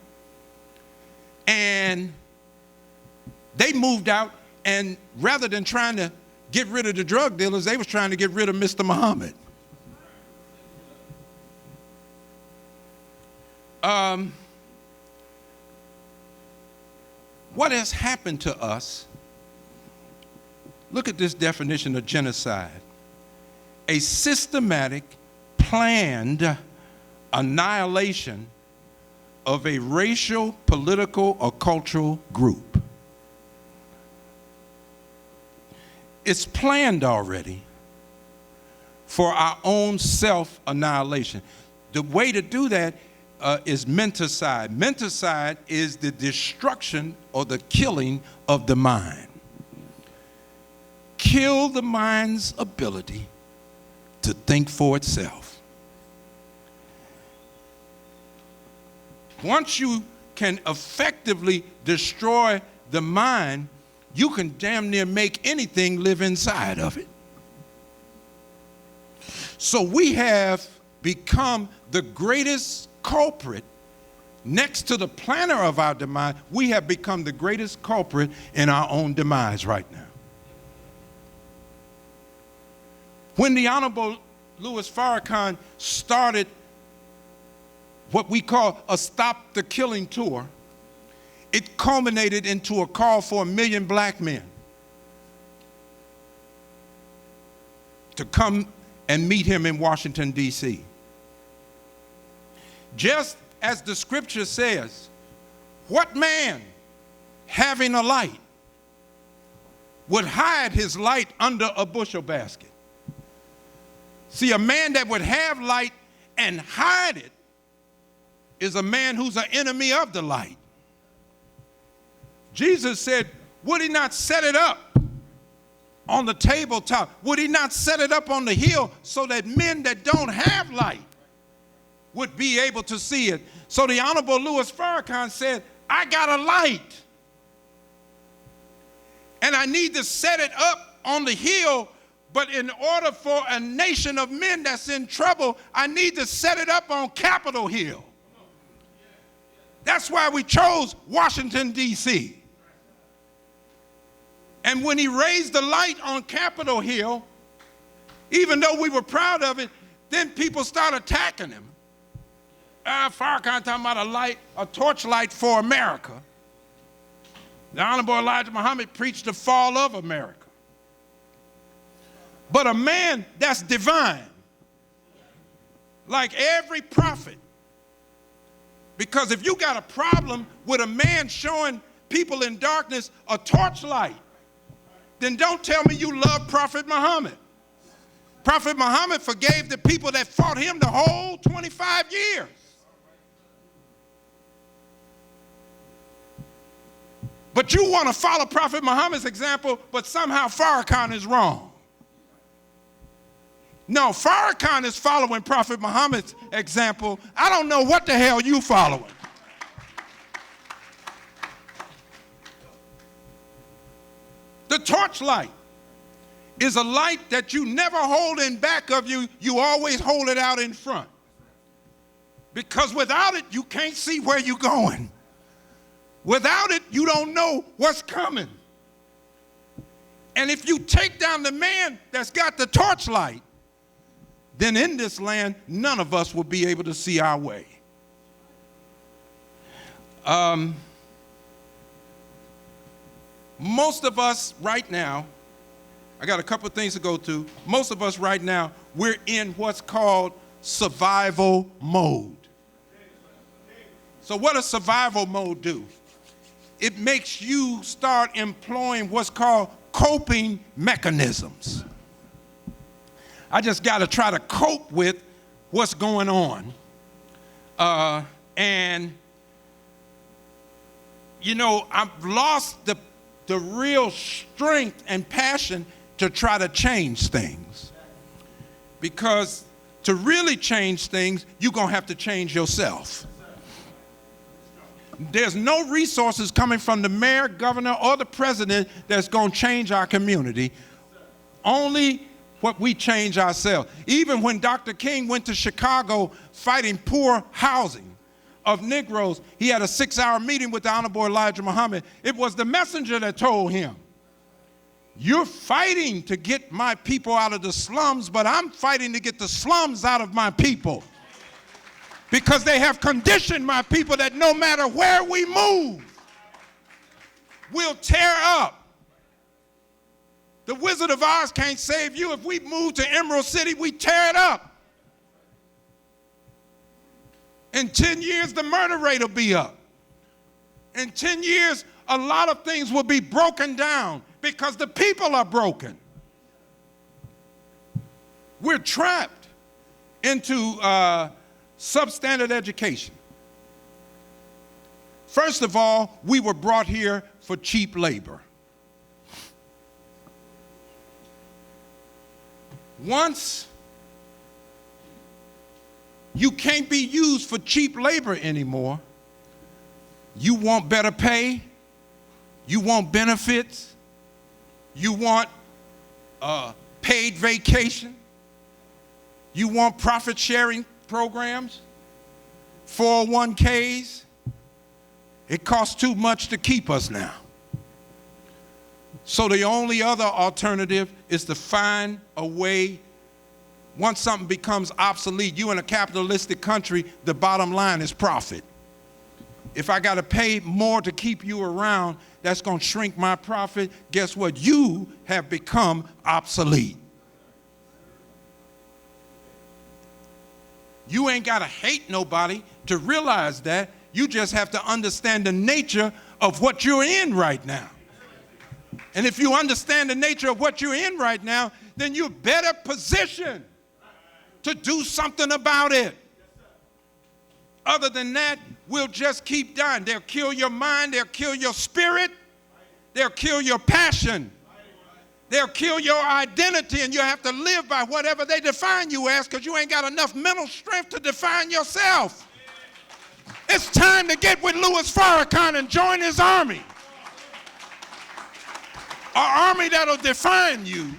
and they moved out, and rather than trying to get rid of the drug dealers, they was trying to get rid of Mr. Muhammad. What has happened to us? Look at this definition of genocide. A systematic, planned annihilation of a racial, political, or cultural group. It's planned already for our own self-annihilation. The way to do that is menticide. Menticide is the destruction or the killing of the mind. Kill the mind's ability to think for itself. Once you can effectively destroy the mind, you can damn near make anything live inside of it. So we have become the greatest culprit. Next to the planner of our demise, we have become the greatest culprit in our own demise right now. When the Honorable Louis Farrakhan started what we call a Stop the Killing tour, it culminated into a call for 1 million black men to come and meet him in Washington, D.C. Just as the scripture says, what man having a light would hide his light under a bushel basket? See, a man that would have light and hide it is a man who's an enemy of the light. Jesus said, would he not set it up on the tabletop? Would he not set it up on the hill so that men that don't have light would be able to see it? So the Honorable Louis Farrakhan said, I got a light, and I need to set it up on the hill, but in order for a nation of men that's in trouble, I need to set it up on Capitol Hill. That's why we chose Washington, D.C. And when he raised the light on Capitol Hill, even though we were proud of it, then people started attacking him. Farrakhan talking about a light, a torchlight for America. The Honorable Elijah Muhammad preached the fall of America. But a man that's divine, like every prophet, because if you got a problem with a man showing people in darkness a torchlight, then don't tell me you love Prophet Muhammad. Prophet Muhammad forgave the people that fought him the whole 25 years. But you want to follow Prophet Muhammad's example, but somehow Farrakhan is wrong. No, Farrakhan is following Prophet Muhammad's example. I don't know what the hell you following. The torchlight is a light that you never hold in back of you. You always hold it out in front. Because without it, you can't see where you're going. Without it, you don't know what's coming. And if you take down the man that's got the torchlight, then in this land, none of us will be able to see our way. Most of us right now, I got a couple of things to go to. Most of us right now, we're in what's called survival mode. So what does survival mode do? It makes you start employing what's called coping mechanisms. I just got to try to cope with what's going on. And, you know, I've lost the real strength and passion to try to change things. Because to really change things, you're going to have to change yourself. There's no resources coming from the mayor, governor, or the president that's going to change our community. Only what we change ourselves. Even when Dr. King went to Chicago fighting poor housing of Negroes, he had a 6-hour meeting with the Honorable Elijah Muhammad. It was the messenger that told him, you're fighting to get my people out of the slums, but I'm fighting to get the slums out of my people. Because they have conditioned my people that no matter where we move, we'll tear up. The Wizard of Oz can't save you. If we move to Emerald City, we tear it up. In 10 years, the murder rate will be up. In 10 years, a lot of things will be broken down because the people are broken. We're trapped into substandard education. First of all, we were brought here for cheap labor. Once you can't be used for cheap labor anymore, you want better pay, you want benefits, you want paid vacation, you want profit sharing programs, 401ks. It costs too much to keep us now. So the only other alternative is to find a way. Once something becomes obsolete, you in a capitalistic country, the bottom line is profit. If I got to pay more to keep you around, that's going to shrink my profit. Guess what? You have become obsolete. You ain't got to hate nobody to realize that. You just have to understand the nature of what you're in right now. And if you understand the nature of what you're in right now, then you're better positioned to do something about it. Other than that, we'll just keep dying. They'll kill your mind, they'll kill your spirit, they'll kill your passion, they'll kill your identity, and you have to live by whatever they define you as because you ain't got enough mental strength to define yourself. It's time to get with Louis Farrakhan and join his army. An army that'll define you.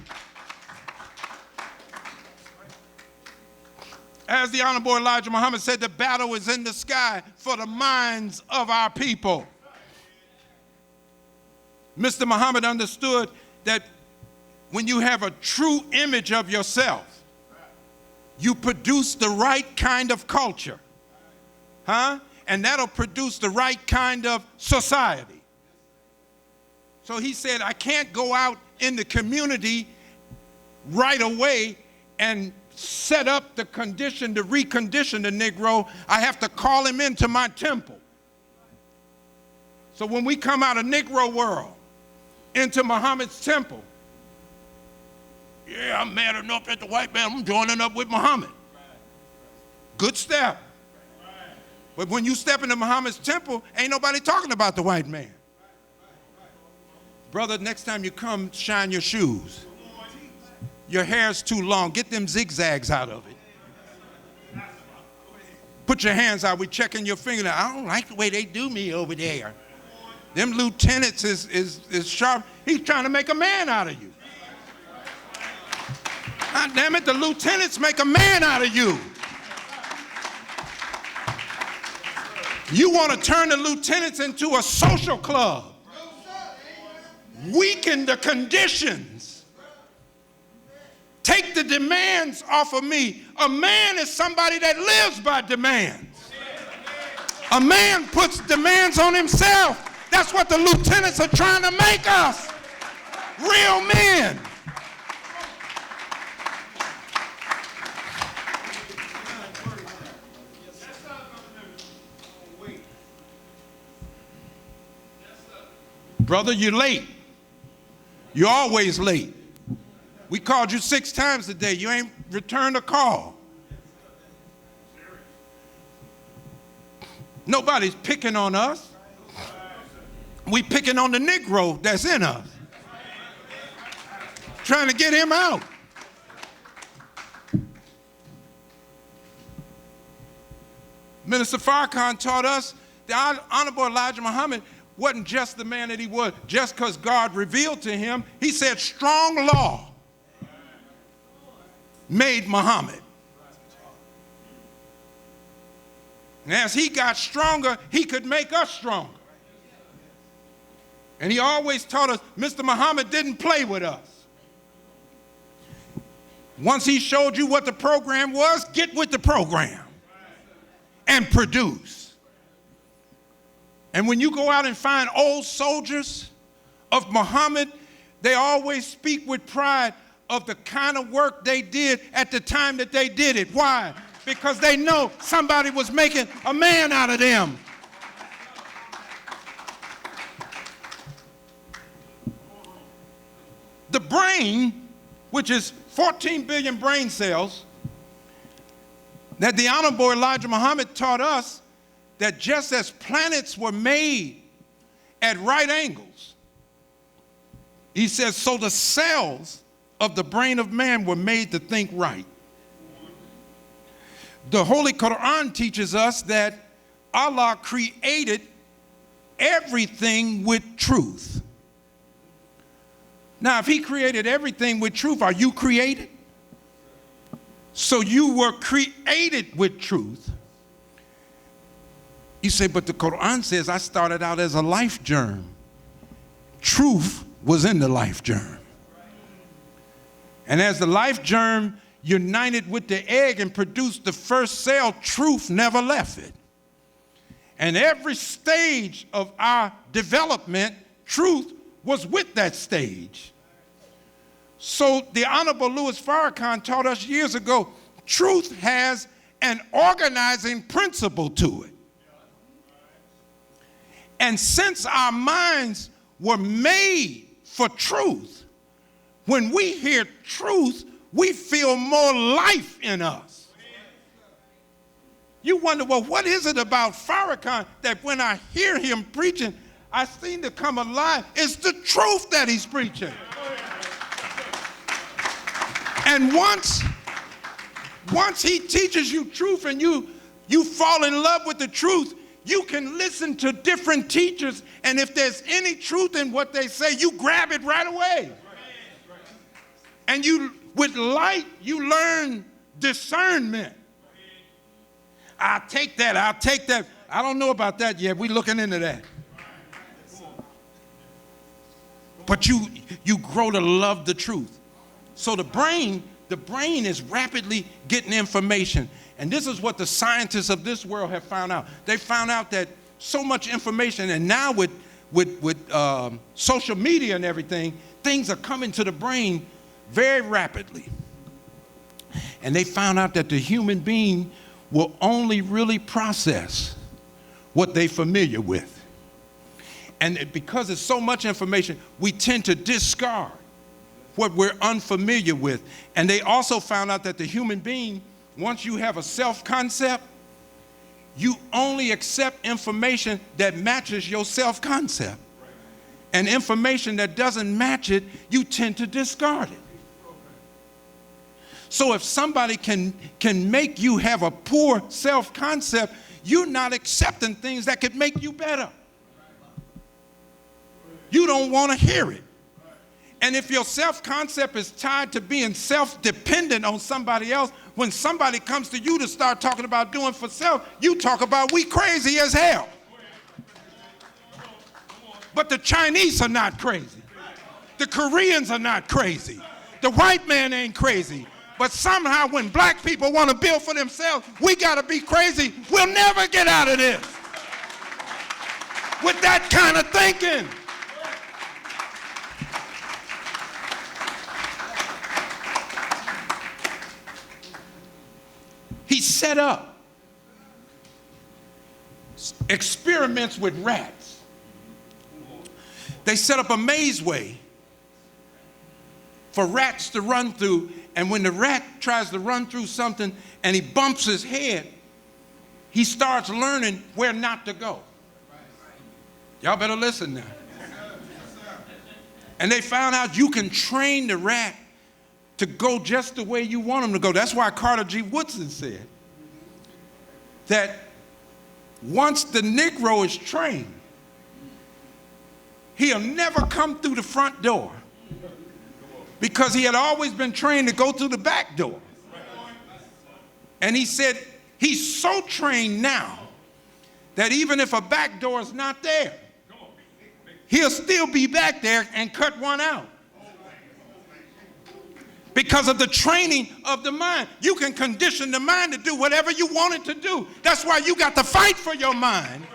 As the Honorable Elijah Muhammad said, the battle is in the sky for the minds of our people. Mr. Muhammad understood that when you have a true image of yourself, you produce the right kind of culture, and that'll produce the right kind of society. So he said, I can't go out in the community right away and set up the condition to recondition the Negro. I have to call him into my temple. So when we come out of Negro world into Muhammad's temple, yeah, I'm mad enough at the white man, I'm joining up with Muhammad. Good step. But when you step into Muhammad's temple, ain't nobody talking about the white man. Brother, next time you come, shine your shoes. Your hair's too long. Get them zigzags out of it. Put your hands out. We're checking your fingernails. I don't like the way they do me over there. Them lieutenants is sharp. He's trying to make a man out of you. God damn it, the lieutenants make a man out of you. You want to turn the lieutenants into a social club. Weaken the conditions. Take the demands off of me. A man is somebody that lives by demands. A man puts demands on himself. That's what the lieutenants are trying to make us. Real men. Brother, you're late. You're always late. We called you 6 times today. You ain't returned a call. Nobody's picking on us. We picking on the Negro that's in us. Trying to get him out. Minister Farrakhan taught us the Honorable Elijah Muhammad wasn't just the man that he was just because God revealed to him. He said strong law made Muhammad. And as he got stronger, he could make us stronger. And he always taught us Mr. Muhammad didn't play with us. Once he showed you what the program was, get with the program and produce. And when you go out and find old soldiers of Muhammad, they always speak with pride of the kind of work they did at the time that they did it. Why? Because they know somebody was making a man out of them. The brain, which is 14 billion brain cells, that the Honorable Elijah Muhammad taught us that just as planets were made at right angles, he says, so the cells of the brain of man were made to think right. The Holy Quran teaches us that Allah created everything with truth. Now, if he created everything with truth, are you created? So you were created with truth. You say, but the Quran says I started out as a life germ. Truth was in the life germ. And as the life germ united with the egg and produced the first cell, truth never left it. And every stage of our development, truth was with that stage. So the Honorable Louis Farrakhan taught us years ago, truth has an organizing principle to it. And since our minds were made for truth, when we hear truth, we feel more life in us. You wonder, well, what is it about Farrakhan that when I hear him preaching, I seem to come alive? It's the truth that he's preaching. And once he teaches you truth and you fall in love with the truth, you can listen to different teachers, and if there's any truth in what they say, you grab it right away. And with light, you learn discernment. I'll take that. I don't know about that yet. We're looking into that. But you grow to love the truth. So the brain is rapidly getting information. And this is what the scientists of this world have found out. They found out that so much information, and now with social media and everything, things are coming to the brain very rapidly. And they found out that the human being will only really process what they're familiar with. And because there's so much information, we tend to discard what we're unfamiliar with. And they also found out that the human being, once you have a self-concept, you only accept information that matches your self-concept. And information that doesn't match it, you tend to discard it. So if somebody can make you have a poor self-concept, you're not accepting things that could make you better. You don't want to hear it. And if your self-concept is tied to being self-dependent on somebody else, when somebody comes to you to start talking about doing for self, you talk about we crazy as hell. But the Chinese are not crazy. The Koreans are not crazy. The white man ain't crazy. But somehow when black people want to build for themselves, we got to be crazy. We'll never get out of this with that kind of thinking. He set up experiments with rats. They set up a mazeway for rats to run through, and when the rat tries to run through something and he bumps his head, he starts learning where not to go. Y'all better listen now. And they found out you can train the rat to go just the way you want him to go. That's why Carter G. Woodson said that once the Negro is trained, he'll never come through the front door because he had always been trained to go through the back door. And he said he's so trained now that even if a back door is not there, he'll still be back there and cut one out. Because of the training of the mind. You can condition the mind to do whatever you want it to do. That's why you got to fight for your mind.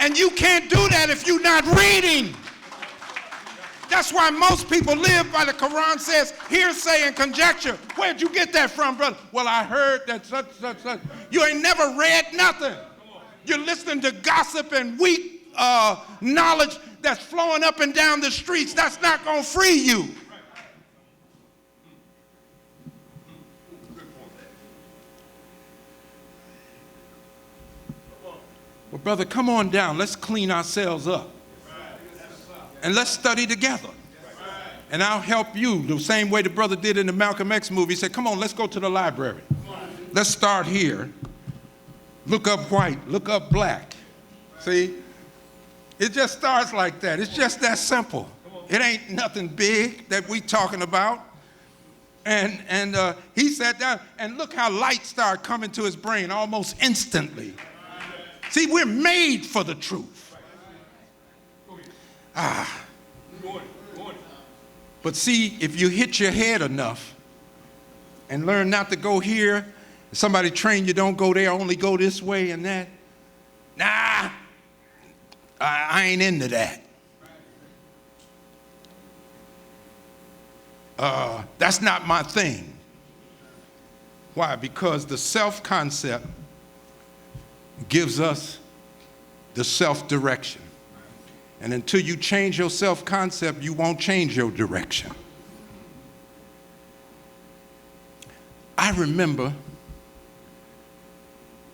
And you can't do that if you're not reading. That's why most people live by the Quran says hearsay and conjecture. Where'd you get that from, brother? Well, I heard that such. You ain't never read nothing. You're listening to gossip and weak knowledge that's flowing up and down the streets. That's not going to free you. Well, brother, come on down. Let's clean ourselves up. And let's study together. And I'll help you the same way the brother did in the Malcolm X movie. He said, come on, let's go to the library. Let's start here. Look up white, look up black. See? It just starts like that. It's just that simple. It ain't nothing big that we talking about. And he sat down, and look how light started coming to his brain almost instantly. See, we're made for the truth. But see, if you hit your head enough and learn not to go here, somebody train you, don't go there, only go this way and that. Nah, I ain't into that. That's not my thing. Why? Because the self-concept gives us the self-direction. And until you change your self-concept, you won't change your direction. I remember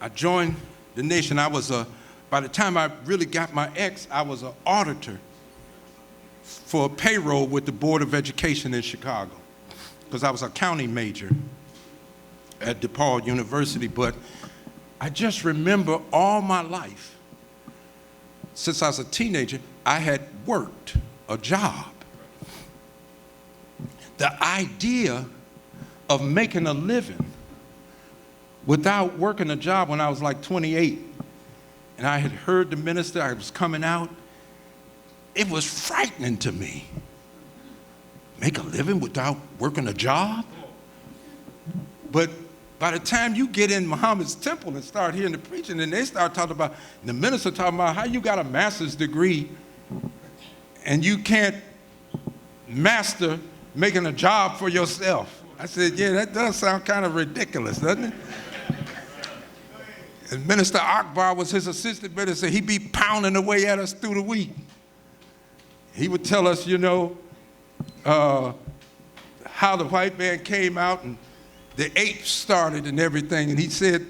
I joined the nation. By the time I really got my X, I was an auditor for payroll with the Board of Education in Chicago because I was a accounting major at DePaul University. But I just remember all my life, since I was a teenager, I had worked a job. The idea of making a living without working a job when I was like 28, and I had heard the minister, I was coming out, it was frightening to me. Make a living without working a job? But by the time you get in Muhammad's temple and start hearing the preaching, and they start talking about, the minister talking about how you got a master's degree and you can't master making a job for yourself. I said, yeah, that does sound kind of ridiculous, doesn't it? And Minister Akbar was his assistant minister. He'd be pounding away at us through the week. He would tell us, how the white man came out and the apes started and everything. And he said,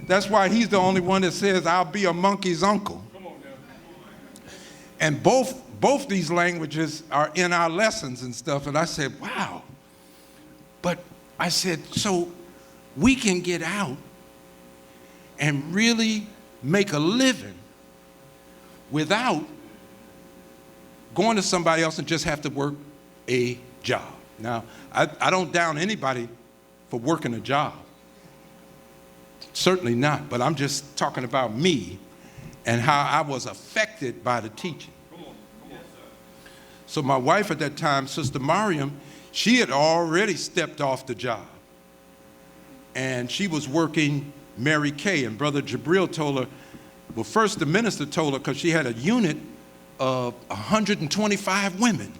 that's why he's the only one that says, I'll be a monkey's uncle. Come on now. And both these languages are in our lessons and stuff. And I said, wow. But I said, so we can get out and really make a living without going to somebody else and just have to work a job. Now, I don't down anybody for working a job. Certainly not, but I'm just talking about me and how I was affected by the teaching. So my wife at that time, Sister Mariam, she had already stepped off the job. And she was working Mary Kay, and Brother Jabril told her, well, first the minister told her, because she had a unit of 125 women.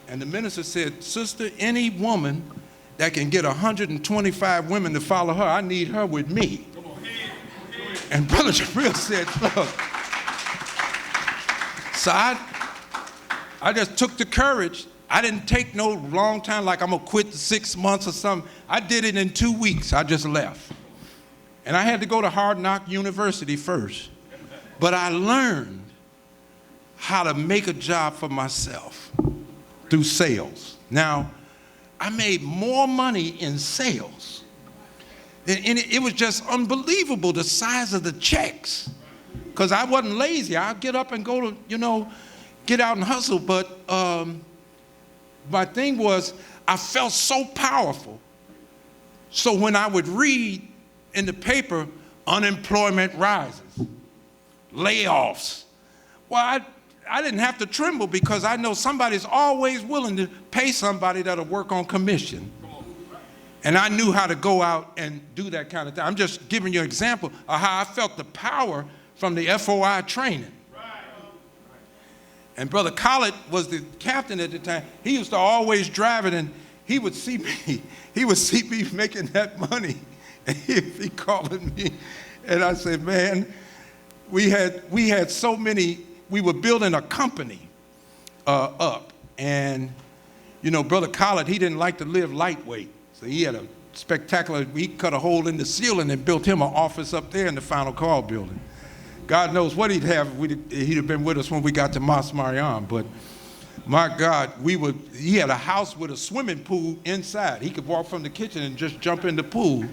And the minister said, sister, any woman that can get 125 women to follow her, I need her with me. And Brother Jabril said, look. So I just took the courage. I didn't take no long time, like I'm gonna quit 6 months or something. I did it in 2 weeks. I just left. And I had to go to Hard Knock University first. But I learned how to make a job for myself through sales. Now, I made more money in sales And it was just unbelievable, the size of the checks. Because I wasn't lazy. I'd get up and go to, get out and hustle. But my thing was, I felt so powerful. So when I would read in the paper, unemployment rises, layoffs, well, I didn't have to tremble because I know somebody's always willing to pay somebody that'll work on commission. And I knew how to go out and do that kind of thing. I'm just giving you an example of how I felt the power from the FOI training. And Brother Collett was the captain at the time. He used to always drive it, and he would see me making that money. And he'd be calling me. And I said, man, we had so many, we were building a company up. And, Brother Collett, he didn't like to live lightweight. So he had he cut a hole in the ceiling and built him an office up there in the Final Call building. God knows what he'd have. He'd have been with us when we got to Mas Mariam. But my God, he had a house with a swimming pool inside. He could walk from the kitchen and just jump in the pool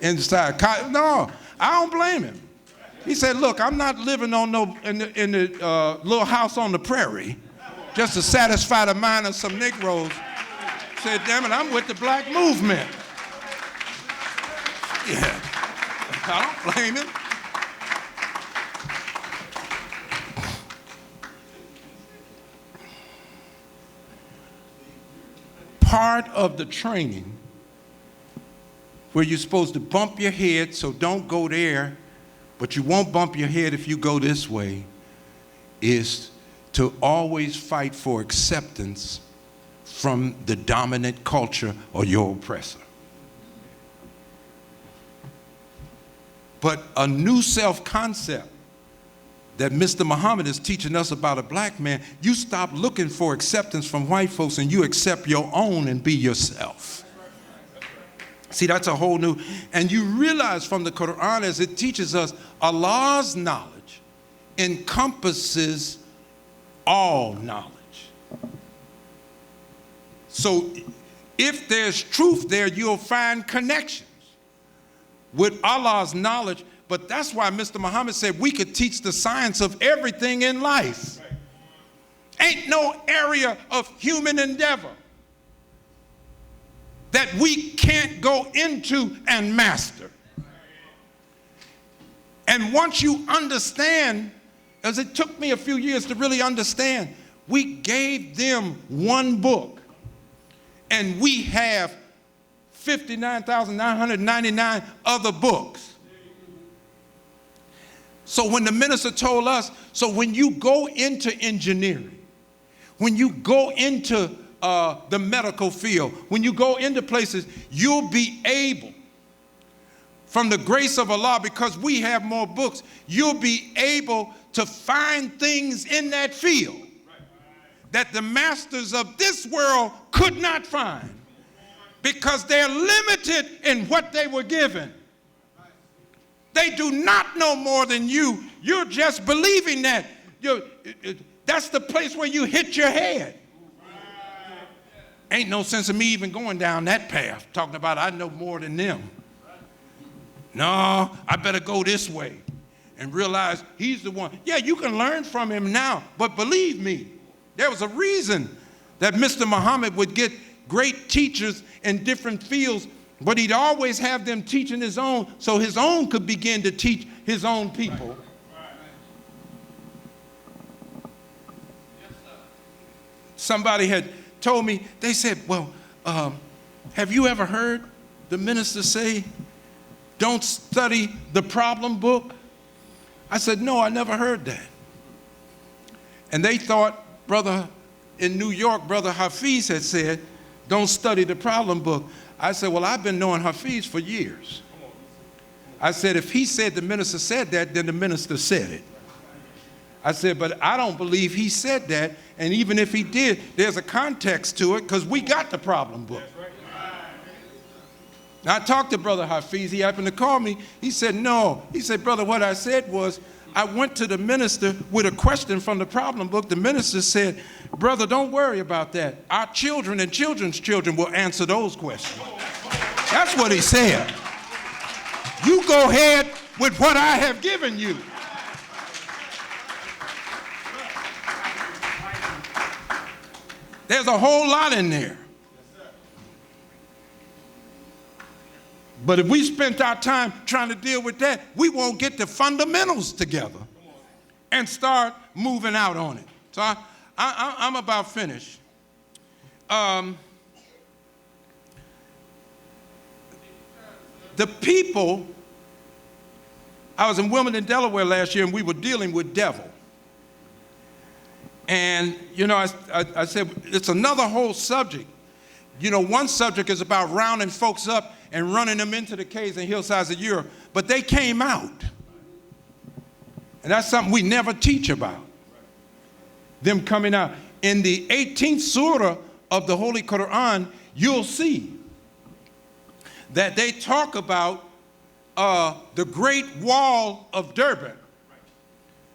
inside. No, I don't blame him. He said, look, I'm not living in the little house on the prairie just to satisfy the mind of some Negroes. Said, damn it, I'm with the black movement. Yeah, I don't blame him. Part of the training where you're supposed to bump your head, so don't go there, but you won't bump your head if you go this way, is to always fight for acceptance from the dominant culture or your oppressor. But a new self-concept that Mr. Muhammad is teaching us about a black man, you stop looking for acceptance from white folks and you accept your own and be yourself. See, that's a whole new, and you realize from the Quran as it teaches us, Allah's knowledge encompasses all knowledge. So if there's truth there, you'll find connections with Allah's knowledge. But that's why Mr. Muhammad said we could teach the science of everything in life. Ain't no area of human endeavor that we can't go into and master. And once you understand, as it took me a few years to really understand, we gave them one book. And we have 59,999 other books. So when the minister told us, so when you go into engineering, when you go into the medical field, when you go into places, you'll be able, from the grace of Allah, because we have more books, you'll be able to find things in that field that the masters of this world could not find because they're limited in what they were given. They do not know more than you. You're just believing that. That's the place where you hit your head. Ain't no sense of me even going down that path, talking about I know more than them. No, I better go this way and realize he's the one. Yeah, you can learn from him now, but believe me, there was a reason that Mr. Muhammad would get great teachers in different fields, but he'd always have them teaching his own so his own could begin to teach his own people. Somebody had told me, they said, well, have you ever heard the minister say, don't study the problem book? I said, no, I never heard that. And they thought, brother in New York, Brother Hafiz had said, don't study the problem book. I said, well, I've been knowing Hafiz for years. I said, if he said the minister said that, then the minister said it. I said, but I don't believe he said that, and even if he did, there's a context to it because we got the problem book. Now, I talked to Brother Hafiz. He happened to call me. He said, no. He said, brother, what I said was, I went to the minister with a question from the problem book. The minister said, brother, don't worry about that. Our children and children's children will answer those questions. That's what he said. You go ahead with what I have given you. There's a whole lot in there. But if we spent our time trying to deal with that, we won't get the fundamentals together and start moving out on it. So I'm about finished. The people, I was in Wilmington, Delaware last year, and we were dealing with devil. And, you know, I said, it's another whole subject. You know, one subject is about rounding folks up and running them into the caves and hillsides of Europe, but they came out. And that's something we never teach about, them coming out. In the 18th surah of the Holy Quran, you'll see that they talk about the Great Wall of Durban,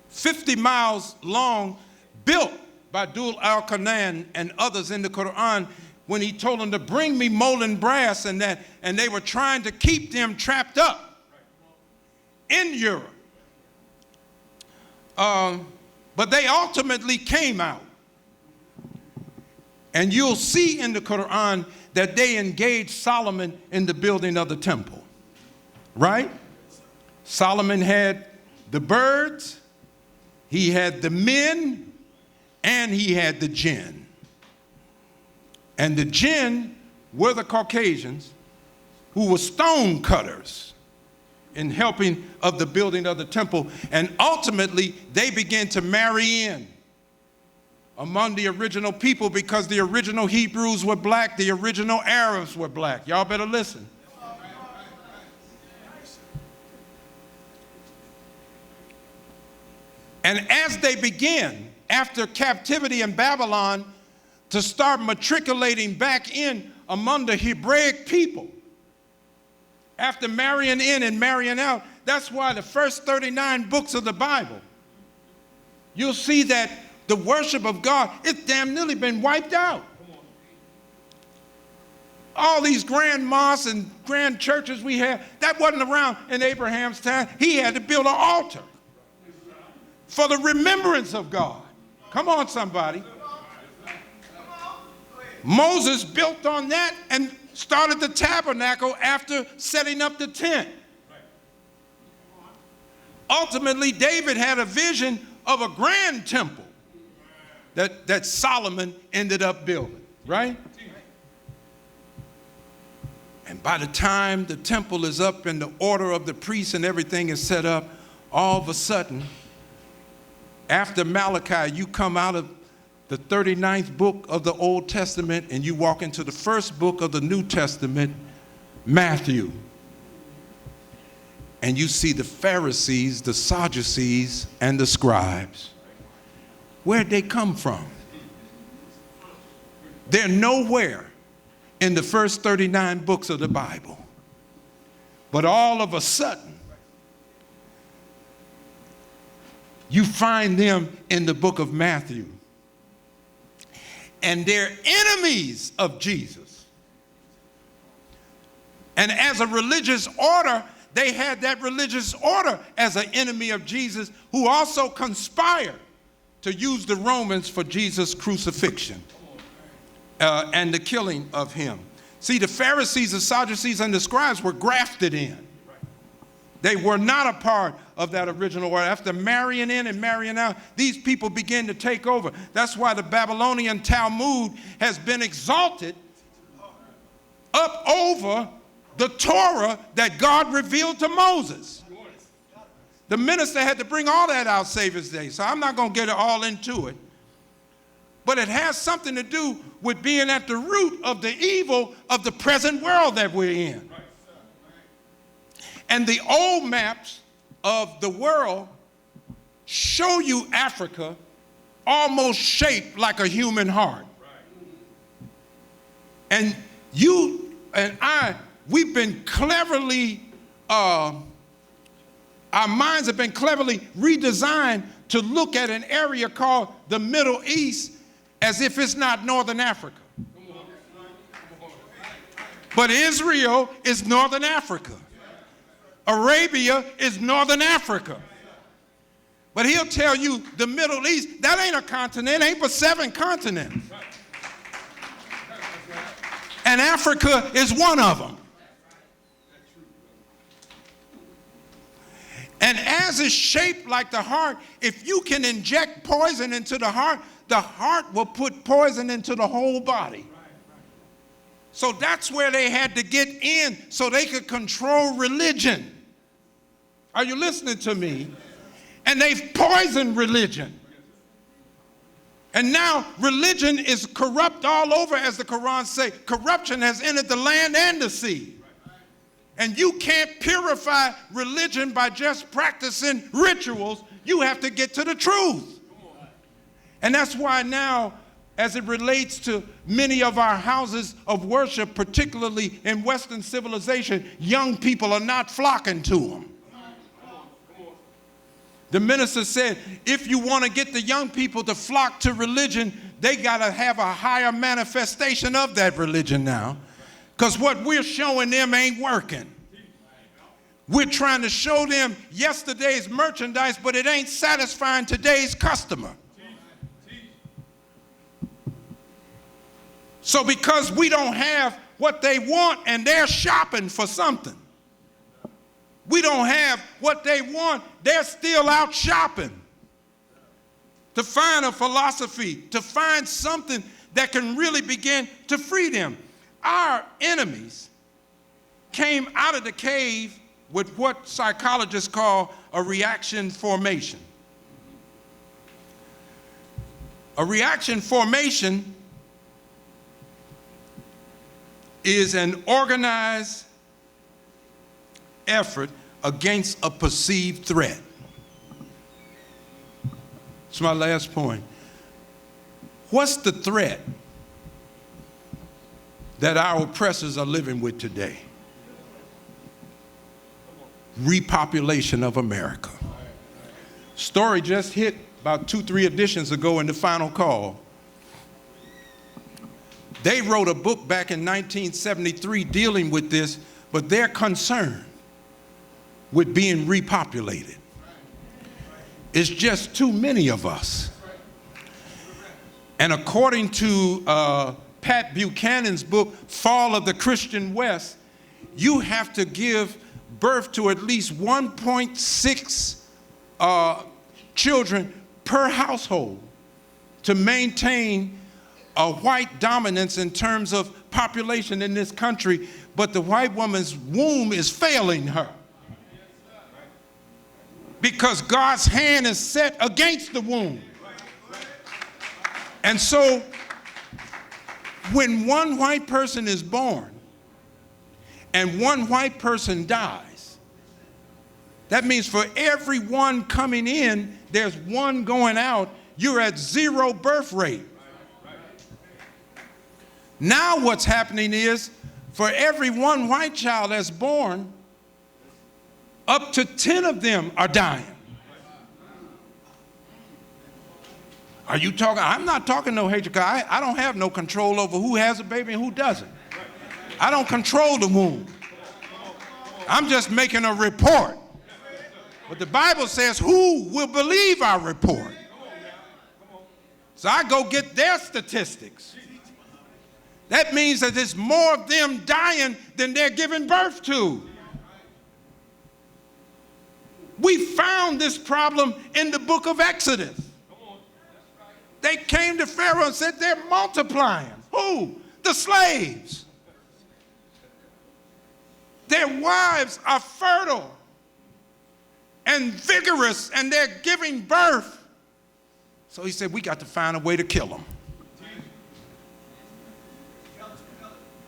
50 miles long, built by Dul al-Qanan and others in the Quran, when he told them to bring me molten brass, and they were trying to keep them trapped up in Europe. But they ultimately came out. And you'll see in the Quran that they engaged Solomon in the building of the temple, right? Solomon had the birds, he had the men, and he had the jinn. And the jinn were the Caucasians who were stone cutters in helping of the building of the temple. And ultimately, they began to marry in among the original people, because the original Hebrews were black, the original Arabs were black. Y'all better listen. And as they begin, after captivity in Babylon, to start matriculating back in among the Hebraic people, after marrying in and marrying out, that's why the first 39 books of the Bible, you'll see that the worship of God, it's damn nearly been wiped out. All these grand mosques and grand churches we have, that wasn't around in Abraham's time. He had to build an altar for the remembrance of God. Come on, somebody. Moses built on that and started the tabernacle after setting up the tent. Ultimately, David had a vision of a grand temple that Solomon ended up building, right? And by the time the temple is up and the order of the priests and everything is set up, all of a sudden, after Malachi, you come out of the 39th book of the Old Testament and you walk into the first book of the New Testament, Matthew. And you see the Pharisees, the Sadducees, and the scribes. Where'd they come from? They're nowhere in the first 39 books of the Bible. But all of a sudden, you find them in the book of Matthew. And they're enemies of Jesus. And as a religious order, they had that religious order as an enemy of Jesus, who also conspired to use the Romans for Jesus' crucifixion and the killing of him. See, the Pharisees, the Sadducees, and the scribes were grafted in. They were not a part of that original order. After marrying in and marrying out, these people began to take over. That's why the Babylonian Talmud has been exalted up over the Torah that God revealed to Moses. The minister had to bring all that out Savior's Day, so I'm not going to get all into it. But it has something to do with being at the root of the evil of the present world that we're in. And the old maps of the world show you Africa almost shaped like a human heart. And you and I, we've been cleverly, our minds have been cleverly redesigned to look at an area called the Middle East as if it's not Northern Africa. But Israel is Northern Africa. Arabia is northern Africa. But he'll tell you the Middle East, that ain't a continent, ain't but 7 continents. And Africa is one of them. And as it's shaped like the heart, if you can inject poison into the heart will put poison into the whole body. So that's where they had to get in so they could control religion. Are you listening to me? And they've poisoned religion. And now religion is corrupt all over, as the Quran says. Corruption has entered the land and the sea. And you can't purify religion by just practicing rituals. You have to get to the truth. And that's why now, as it relates to many of our houses of worship, particularly in Western civilization, young people are not flocking to them. The minister said, if you want to get the young people to flock to religion, they got to have a higher manifestation of that religion now. Because what we're showing them ain't working. We're trying to show them yesterday's merchandise, but it ain't satisfying today's customer. So because we don't have what they want and they're shopping for something, we don't have what they want, they're still out shopping to find a philosophy, to find something that can really begin to free them. Our enemies came out of the cave with what psychologists call a reaction formation. A reaction formation is an organized effort against a perceived threat. It's my last point. What's the threat that our oppressors are living with today? Repopulation of America. Story just hit about 2-3 editions ago in the Final Call. They wrote a book back in 1973 dealing with this, but they're concerned with being repopulated. It's just too many of us. And according to Pat Buchanan's book, Fall of the Christian West, you have to give birth to at least 1.6 children per household to maintain a white dominance in terms of population in this country, but the white woman's womb is failing her. Because God's hand is set against the womb. And so, when one white person is born and one white person dies, that means for every one coming in, there's one going out. You're at 0 birth rate. Now what's happening is, for every one white child that's born, up to 10 of them are dying. Are you talking? I'm not talking no hatred, because I don't have no control over who has a baby and who doesn't. I don't control the womb. I'm just making a report. But the Bible says, who will believe our report? So I go get their statistics. That means that there's more of them dying than they're giving birth to. We found this problem in the book of Exodus. They came to Pharaoh and said they're multiplying. Who? The slaves. Their wives are fertile and vigorous, and they're giving birth. So he said, we got to find a way to kill them.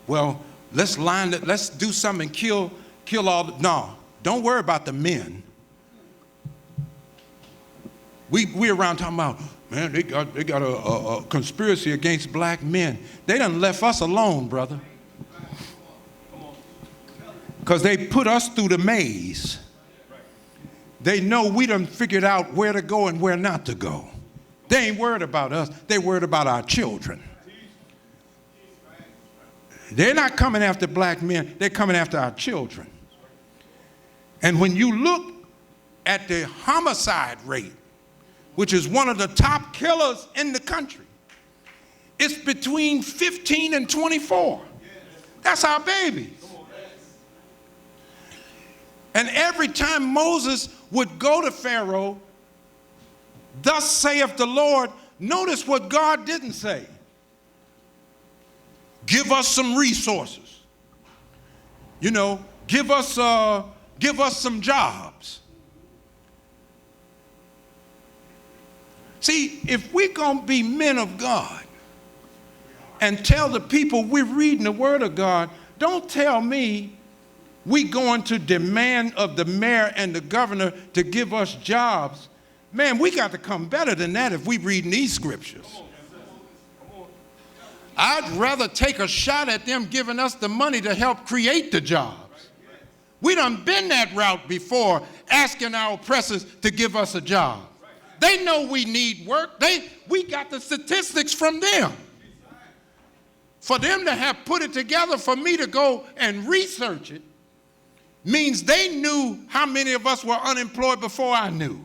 Well, let's do something, kill all the, no, don't worry about the men. We around talking about, man, they got a conspiracy against black men. They done left us alone, brother. Because they put us through the maze. They know we done figured out where to go and where not to go. They ain't worried about us. They worried about our children. They're not coming after black men. They're coming after our children. And when you look at the homicide rate, which is one of the top killers in the country, it's between 15 and 24. That's our babies. And every time Moses would go to Pharaoh, thus saith the Lord, notice what God didn't say. Give us some resources. You know, give us some jobs. See, if we're going to be men of God and tell the people we're reading the Word of God, don't tell me we going to demand of the mayor and the governor to give us jobs. Man, we got to come better than that if we reading these scriptures. I'd rather take a shot at them giving us the money to help create the jobs. We done been that route before, asking our oppressors to give us a job. They know we need work. We got the statistics from them. For them to have put it together for me to go and research it means they knew how many of us were unemployed before I knew.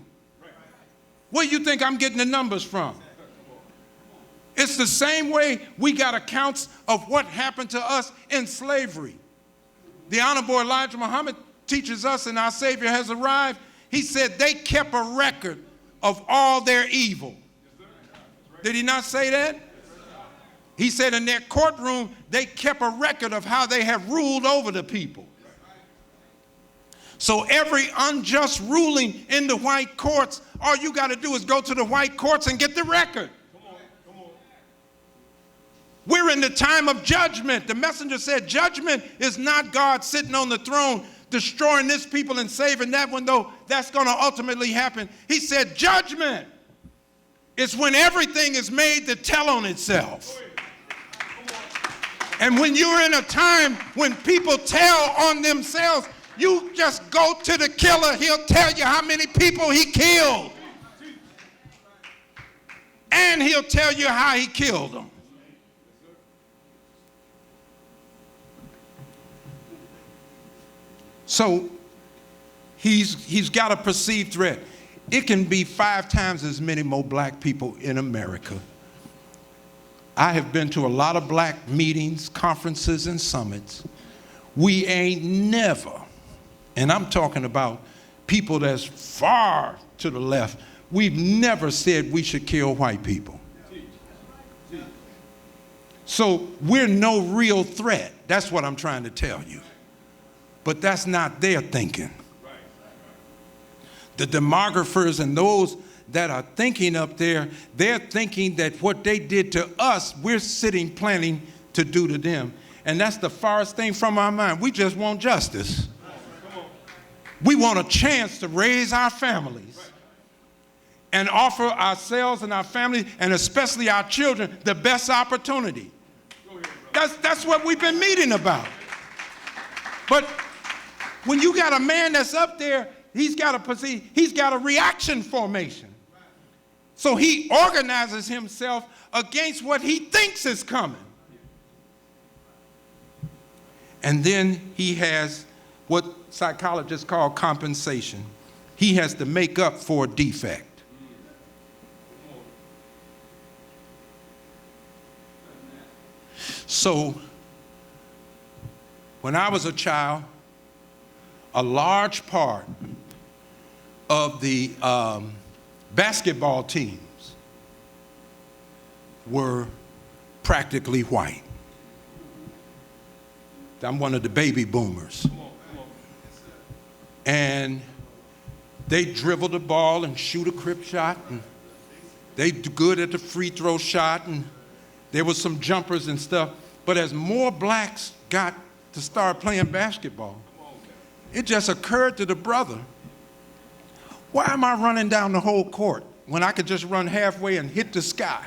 Where do you think I'm getting the numbers from? It's the same way we got accounts of what happened to us in slavery. The Honorable Elijah Muhammad teaches us, and our Savior has arrived. He said they kept a record of all their evil. Did he not say that? He said in their courtroom, they kept a record of how they have ruled over the people. So every unjust ruling in the white courts, all you got to do is go to the white courts and get the record. We're in the time of judgment. The messenger said judgment is not God sitting on the throne destroying this people and saving that one, though that's going to ultimately happen. He said judgment is when everything is made to tell on itself. And when you're in a time when people tell on themselves, you just go to the killer. He'll tell you how many people he killed. And he'll tell you how he killed them. So he's got a perceived threat. It can be 5 times as many more black people in America. I have been to a lot of black meetings, conferences, and summits. We ain't never, and I'm talking about people that's far to the left, we've never said we should kill white people. So we're no real threat. That's what I'm trying to tell you. But that's not their thinking. The demographers and those that are thinking up there, they're thinking that what they did to us, we're sitting planning to do to them. And that's the farthest thing from our mind. We just want justice. We want a chance to raise our families and offer ourselves and our families, and especially our children, the best opportunity. That's what we've been meeting about. But when you got a man that's up there, he's got a reaction formation. So he organizes himself against what he thinks is coming. And then he has what psychologists call compensation. He has to make up for a defect. So when I was a child, a large part of the basketball teams were practically white. I'm one of the baby boomers. And they dribble the ball and shoot a crip shot, and they do good at the free throw shot, and there was some jumpers and stuff. But as more blacks got to start playing basketball, it just occurred to the brother, why am I running down the whole court when I could just run halfway and hit the sky?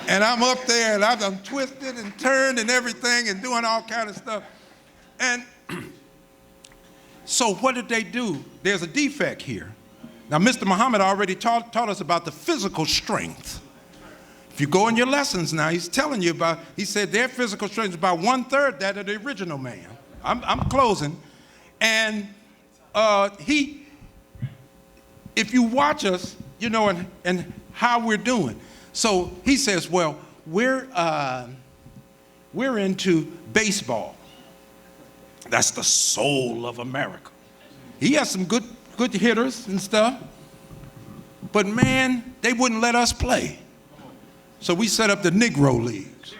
And I'm up there and I'm twisted and turned and everything and doing all kind of stuff. And so what did they do? There's a defect here. Now, Mr. Muhammad already taught us about the physical strength. If you go in your lessons now, he's telling you about, he said their physical strength is about 1/3 that of the original man, I'm closing. And if you watch us, you know, and how we're doing. So he says, well, we're into baseball. That's the soul of America. He has some good hitters and stuff. But man, they wouldn't let us play. So we set up the Negro Leagues.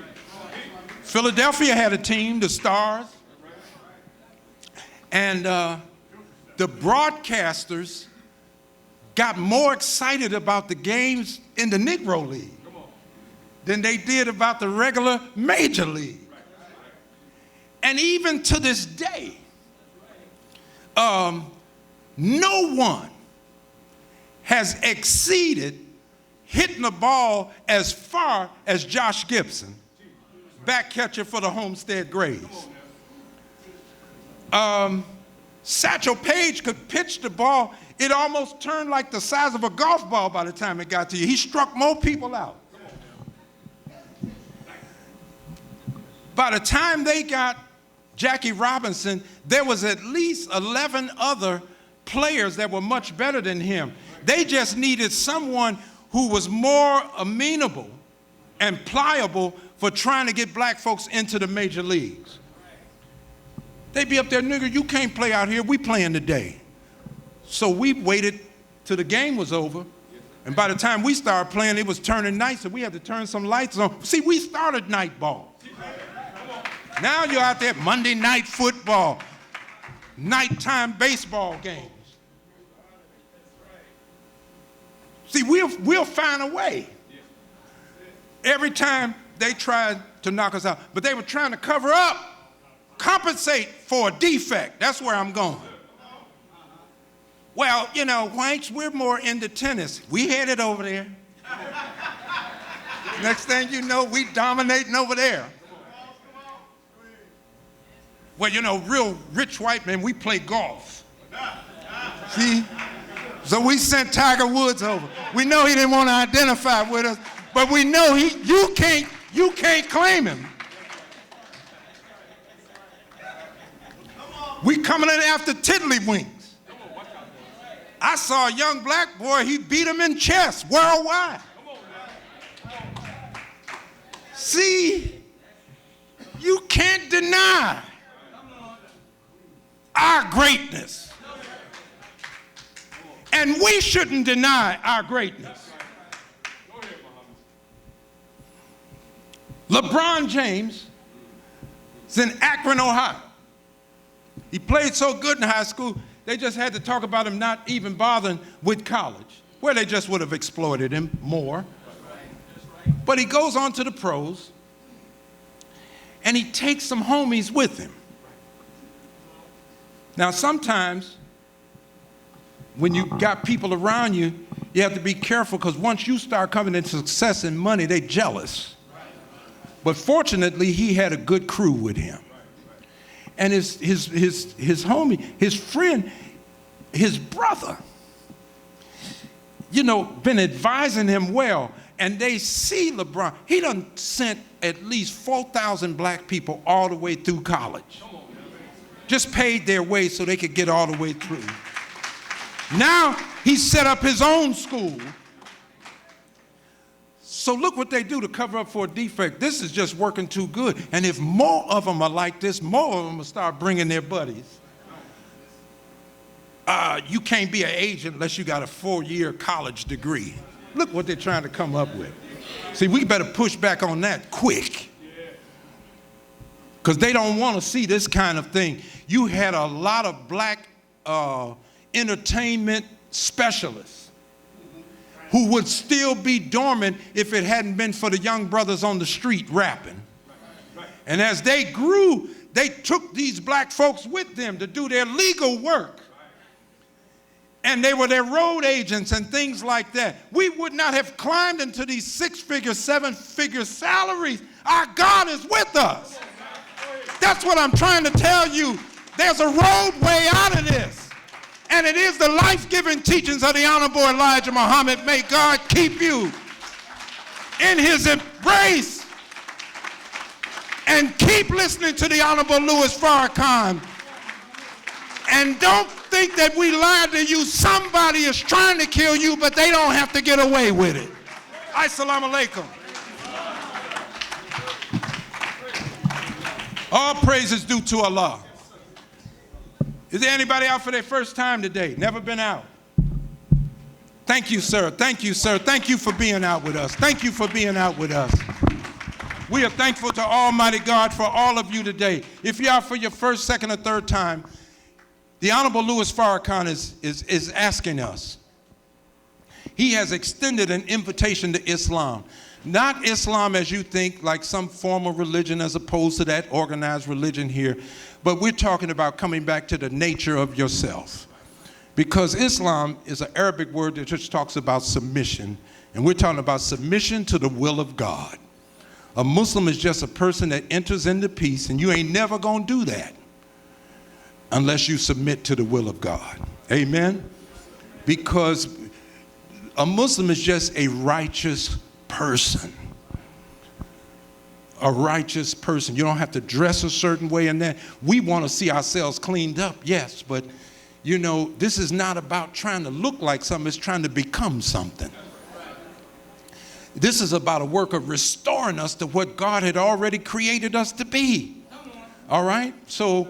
Philadelphia had a team, the Stars. And the broadcasters got more excited about the games in the Negro League than they did about the regular Major League. And even to this day, no one has exceeded hitting the ball as far as Josh Gibson, back catcher for the Homestead Grays. Satchel Paige could pitch the ball. It almost turned like the size of a golf ball by the time it got to you. He struck more people out. By the time they got Jackie Robinson, there was at least 11 other players that were much better than him. They just needed someone who was more amenable and pliable for trying to get black folks into the major leagues. They'd be up there, nigga, you can't play out here. We playing today. So we waited till the game was over. And by the time we started playing, it was turning night, so we had to turn some lights on. See, we started night ball. Now you're out there, Monday night football, nighttime baseball games. See, we'll find a way. Every time they tried to knock us out, but they were trying to cover up, compensate for a defect. That's where I'm going. Well, you know, whites, we're more into tennis. We headed over there. Next thing you know, we dominating over there. Well, you know, real rich white men, we play golf. See? So we sent Tiger Woods over. We know he didn't want to identify with us, but we know you can't claim him. We coming in after Tiddlywinks. I saw a young black boy, he beat him in chess worldwide. See, you can't deny our greatness. And we shouldn't deny our greatness. LeBron James is in Akron, Ohio. He played so good in high school, they just had to talk about him not even bothering with college, where they just would have exploited him more. But he goes on to the pros, and he takes some homies with him. Now, sometimes when you got people around you, you have to be careful, because once you start coming into success and money, they're jealous. But fortunately, he had a good crew with him. And his homie, his friend, his brother, you know, been advising him well. And they see LeBron. He done sent at least 4,000 black people all the way through college. Just paid their way so they could get all the way through. Now he set up his own school. So look what they do to cover up for a defect. This is just working too good. And if more of them are like this, more of them will start bringing their buddies. You can't be an agent unless you got a 4-year college degree. Look what they're trying to come up with. See, we better push back on that quick, because they don't want to see this kind of thing. You had a lot of black entertainment specialists who would still be dormant if it hadn't been for the young brothers on the street rapping. And as they grew, they took these black folks with them to do their legal work. And they were their road agents and things like that. We would not have climbed into these 6-figure, 7-figure salaries. Our God is with us. That's what I'm trying to tell you. There's a roadway out of this. And it is the life-giving teachings of the Honorable Elijah Muhammad. May God keep you in his embrace. And keep listening to the Honorable Louis Farrakhan. And don't think that we lied to you. Somebody is trying to kill you, but they don't have to get away with it. Assalamu alaikum. All praise is due to Allah. Is there anybody out for their first time today? Never been out? Thank you, sir. Thank you, sir. Thank you for being out with us. Thank you for being out with us. We are thankful to Almighty God for all of you today. If you're out for your first, second, or third time, the Honorable Louis Farrakhan is asking us. He has extended an invitation to Islam. Not Islam as you think, like some form of religion as opposed to that organized religion here, but we're talking about coming back to the nature of yourself. Because Islam is an Arabic word that just talks about submission, and we're talking about submission to the will of God. A Muslim is just a person that enters into peace, and you ain't never gonna do that unless you submit to the will of God. Amen? Because a Muslim is just a righteous person. A righteous person. You don't have to dress a certain way in that. We want to see ourselves cleaned up, yes, but you know, this is not about trying to look like something, it's trying to become something. This is about a work of restoring us to what God had already created us to be. All right? So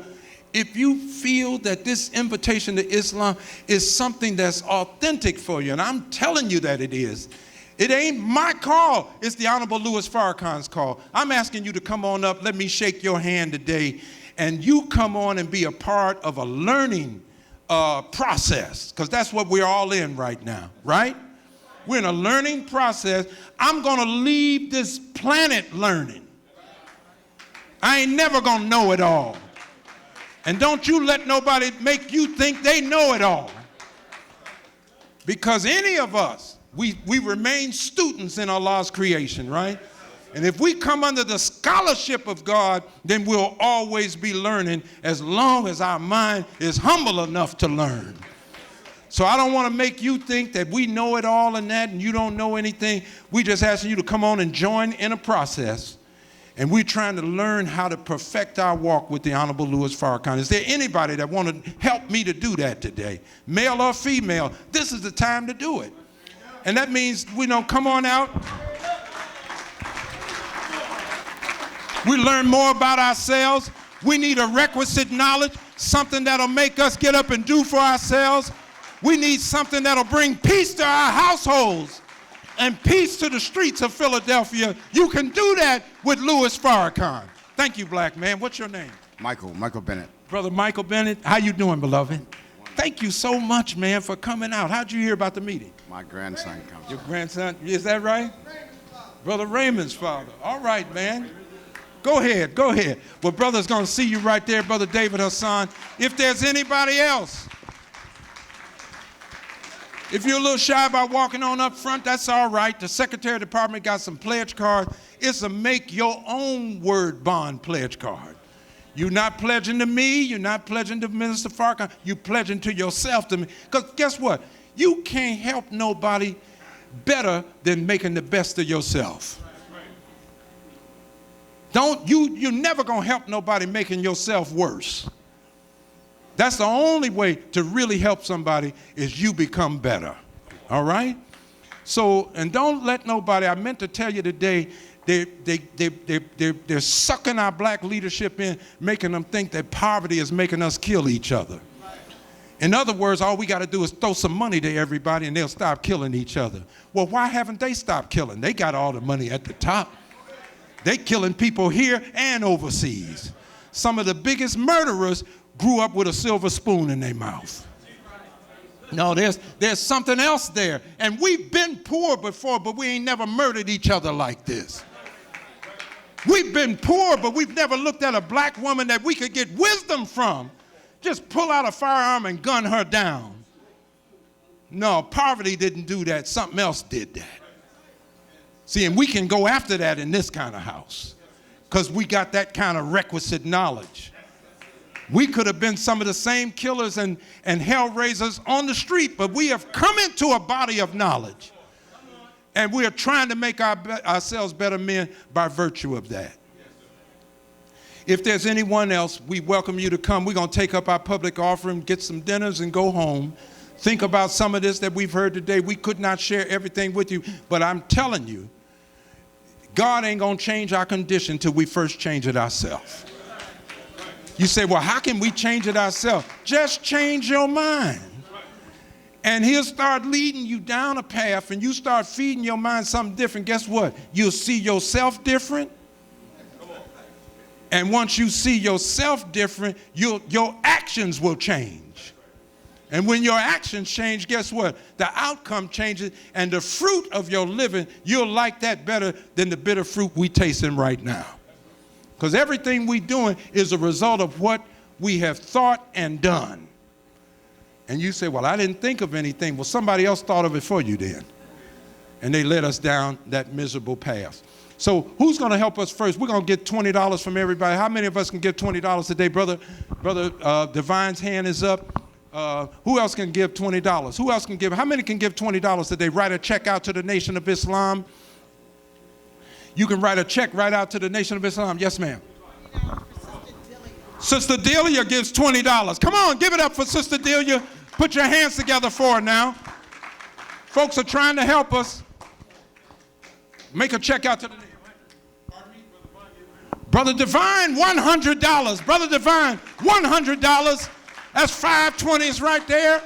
if you feel that this invitation to Islam is something that's authentic for you, and I'm telling you that it is, it ain't my call, it's the Honorable Louis Farrakhan's call. I'm asking you to come on up, let me shake your hand today, and you come on and be a part of a learning process, because that's what we're all in right now, right? We're in a learning process. I'm going to leave this planet learning. I ain't never going to know it all. And don't you let nobody make you think they know it all. Because any of us, we remain students in Allah's creation, right? And if we come under the scholarship of God, then we'll always be learning as long as our mind is humble enough to learn. So I don't want to make you think that we know it all and that and you don't know anything. We just asking you to come on and join in a process. And we're trying to learn how to perfect our walk with the Honorable Louis Farrakhan. Is there anybody that want to help me to do that today? Male or female, this is the time to do it. And that means, come on out. We learn more about ourselves. We need a requisite knowledge, something that'll make us get up and do for ourselves. We need something that'll bring peace to our households and peace to the streets of Philadelphia. You can do that with Louis Farrakhan. Thank you, black man. What's your name?
Michael Bennett.
Brother Michael Bennett, how you doing, beloved? Thank you so much, man, for coming out. How'd you hear about the meeting?
My grandson comes.
Your grandson, is that right? Brother Raymond's father. All right, man. Go ahead. Well, brother's going to see you right there, Brother David Hassan. If there's anybody else, if you're a little shy about walking on up front, that's all right. The Secretary of the Department got some pledge cards. It's a make your own word bond pledge card. You're not pledging to me. You're not pledging to Minister Farrakhan. You're pledging to yourself to me. Because guess what? You can't help nobody better than making the best of yourself. You're never going to help nobody making yourself worse. That's the only way to really help somebody is you become better. All right? So, and don't let nobody, I meant to tell you today, they're sucking our black leadership in, making them think that poverty is making us kill each other. In other words, all we got to do is throw some money to everybody and they'll stop killing each other. Well, why haven't they stopped killing? They got all the money at the top. They killing people here and overseas. Some of the biggest murderers grew up with a silver spoon in their mouth. No, there's something else there. And we've been poor before, but we ain't never murdered each other like this. We've been poor, but we've never looked at a black woman that we could get wisdom from. Just pull out a firearm and gun her down. No, poverty didn't do that. Something else did that. See, and we can go after that in this kind of house because we got that kind of requisite knowledge. We could have been some of the same killers and hell raisers on the street, but we have come into a body of knowledge. And we are trying to make ourselves better men by virtue of that. If there's anyone else, we welcome you to come. We're going to take up our public offering, get some dinners, and go home. Think about some of this that we've heard today. We could not share everything with you, but I'm telling you, God ain't going to change our condition until we first change it ourselves. You say, well, how can we change it ourselves? Just change your mind. And he'll start leading you down a path, and you start feeding your mind something different. Guess what? You'll see yourself different. And once you see yourself different, your actions will change. And when your actions change, guess what? The outcome changes, and the fruit of your living, you'll like that better than the bitter fruit we tasting right now. Because everything we're doing is a result of what we have thought and done. And you say, well, I didn't think of anything. Well, somebody else thought of it for you then. And they led us down that miserable path. So who's going to help us first? We're going to get $20 from everybody. How many of us can give $20 today? Brother Divine's hand is up. Who else can give $20? Who else can give? How many can give $20 today? Write a check out to the Nation of Islam. You can write a check right out to the Nation of Islam. Yes, ma'am. Sister Delia gives $20. Come on, give it up for Sister Delia. Put your hands together for her now. Folks are trying to help us. Make a check out to the nation. Brother Divine, $100. Brother Divine, $100. That's 5 20s right there.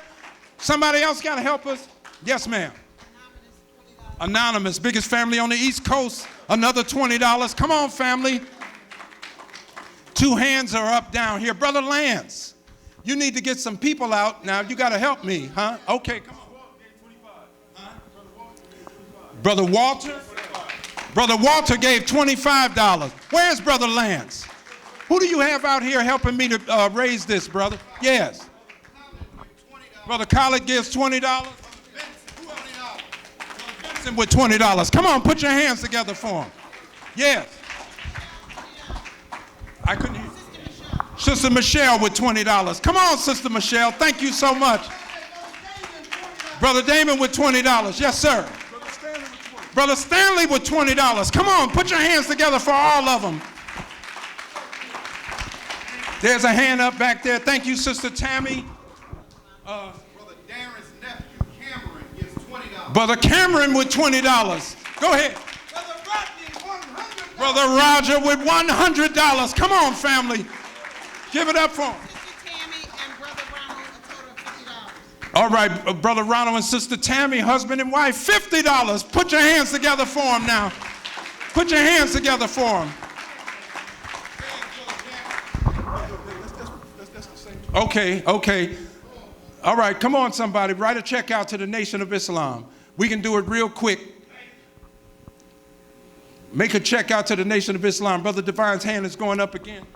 Somebody else got to help us? Yes, ma'am. Anonymous, biggest family on the East Coast, another $20. Come on, family. 2 hands are up down here. Brother Lance, you need to get some people out. Now, you got to help me, huh? Okay, come on. Brother Walter? Brother Walter gave $25. Where's Brother Lance? Who do you have out here helping me to raise this, brother? Yes. Brother Collett gives $20. Benson with $20. Come on, put your hands together for him. Yes. I couldn't hear. Sister Michelle with $20. Come on, Sister Michelle. Thank you so much. Brother Damon with $20. Yes, sir. Brother Stanley with $20. Come on, put your hands together for all of them. There's a hand up back there. Thank you, Sister Tammy.
Brother Darren's nephew, Cameron, gives $20.
Brother Cameron with $20. Go ahead. Brother Roger with $100. Come on, family. Give it up for him.
Sister Tammy and Brother Ronald, a total of $50.
All right, Brother Ronald and Sister Tammy, husband and wife, $50. Put your hands together for them now. Put your hands together for them. Okay. All right, come on, somebody. Write a check out to the Nation of Islam. We can do it real quick. Make a check out to the Nation of Islam. Brother Divine's hand is going up again.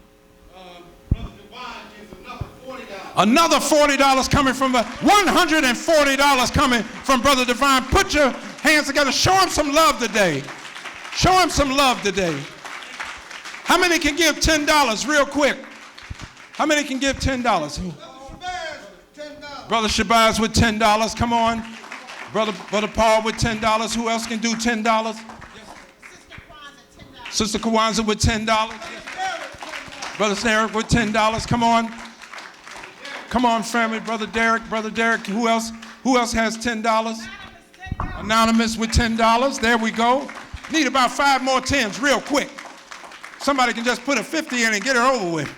Brother Divine gives another $40.
Another $40 coming from $140 coming from Brother Divine. Put your hands together. Show him some love today. Show him some love today. How many can give $10 real quick? How many can give $10? Brother Shabazz with $10. Come on. Brother Paul with $10. Who else can do $10? Sister Kwanzaa with $10. Brother Derek with $10. Come on. Come on, family. Brother Derek. Who else? Who else has $10? Anonymous with $10. There we go. Need about 5 more 10s real quick. Somebody can just put a 50 in and get it over with.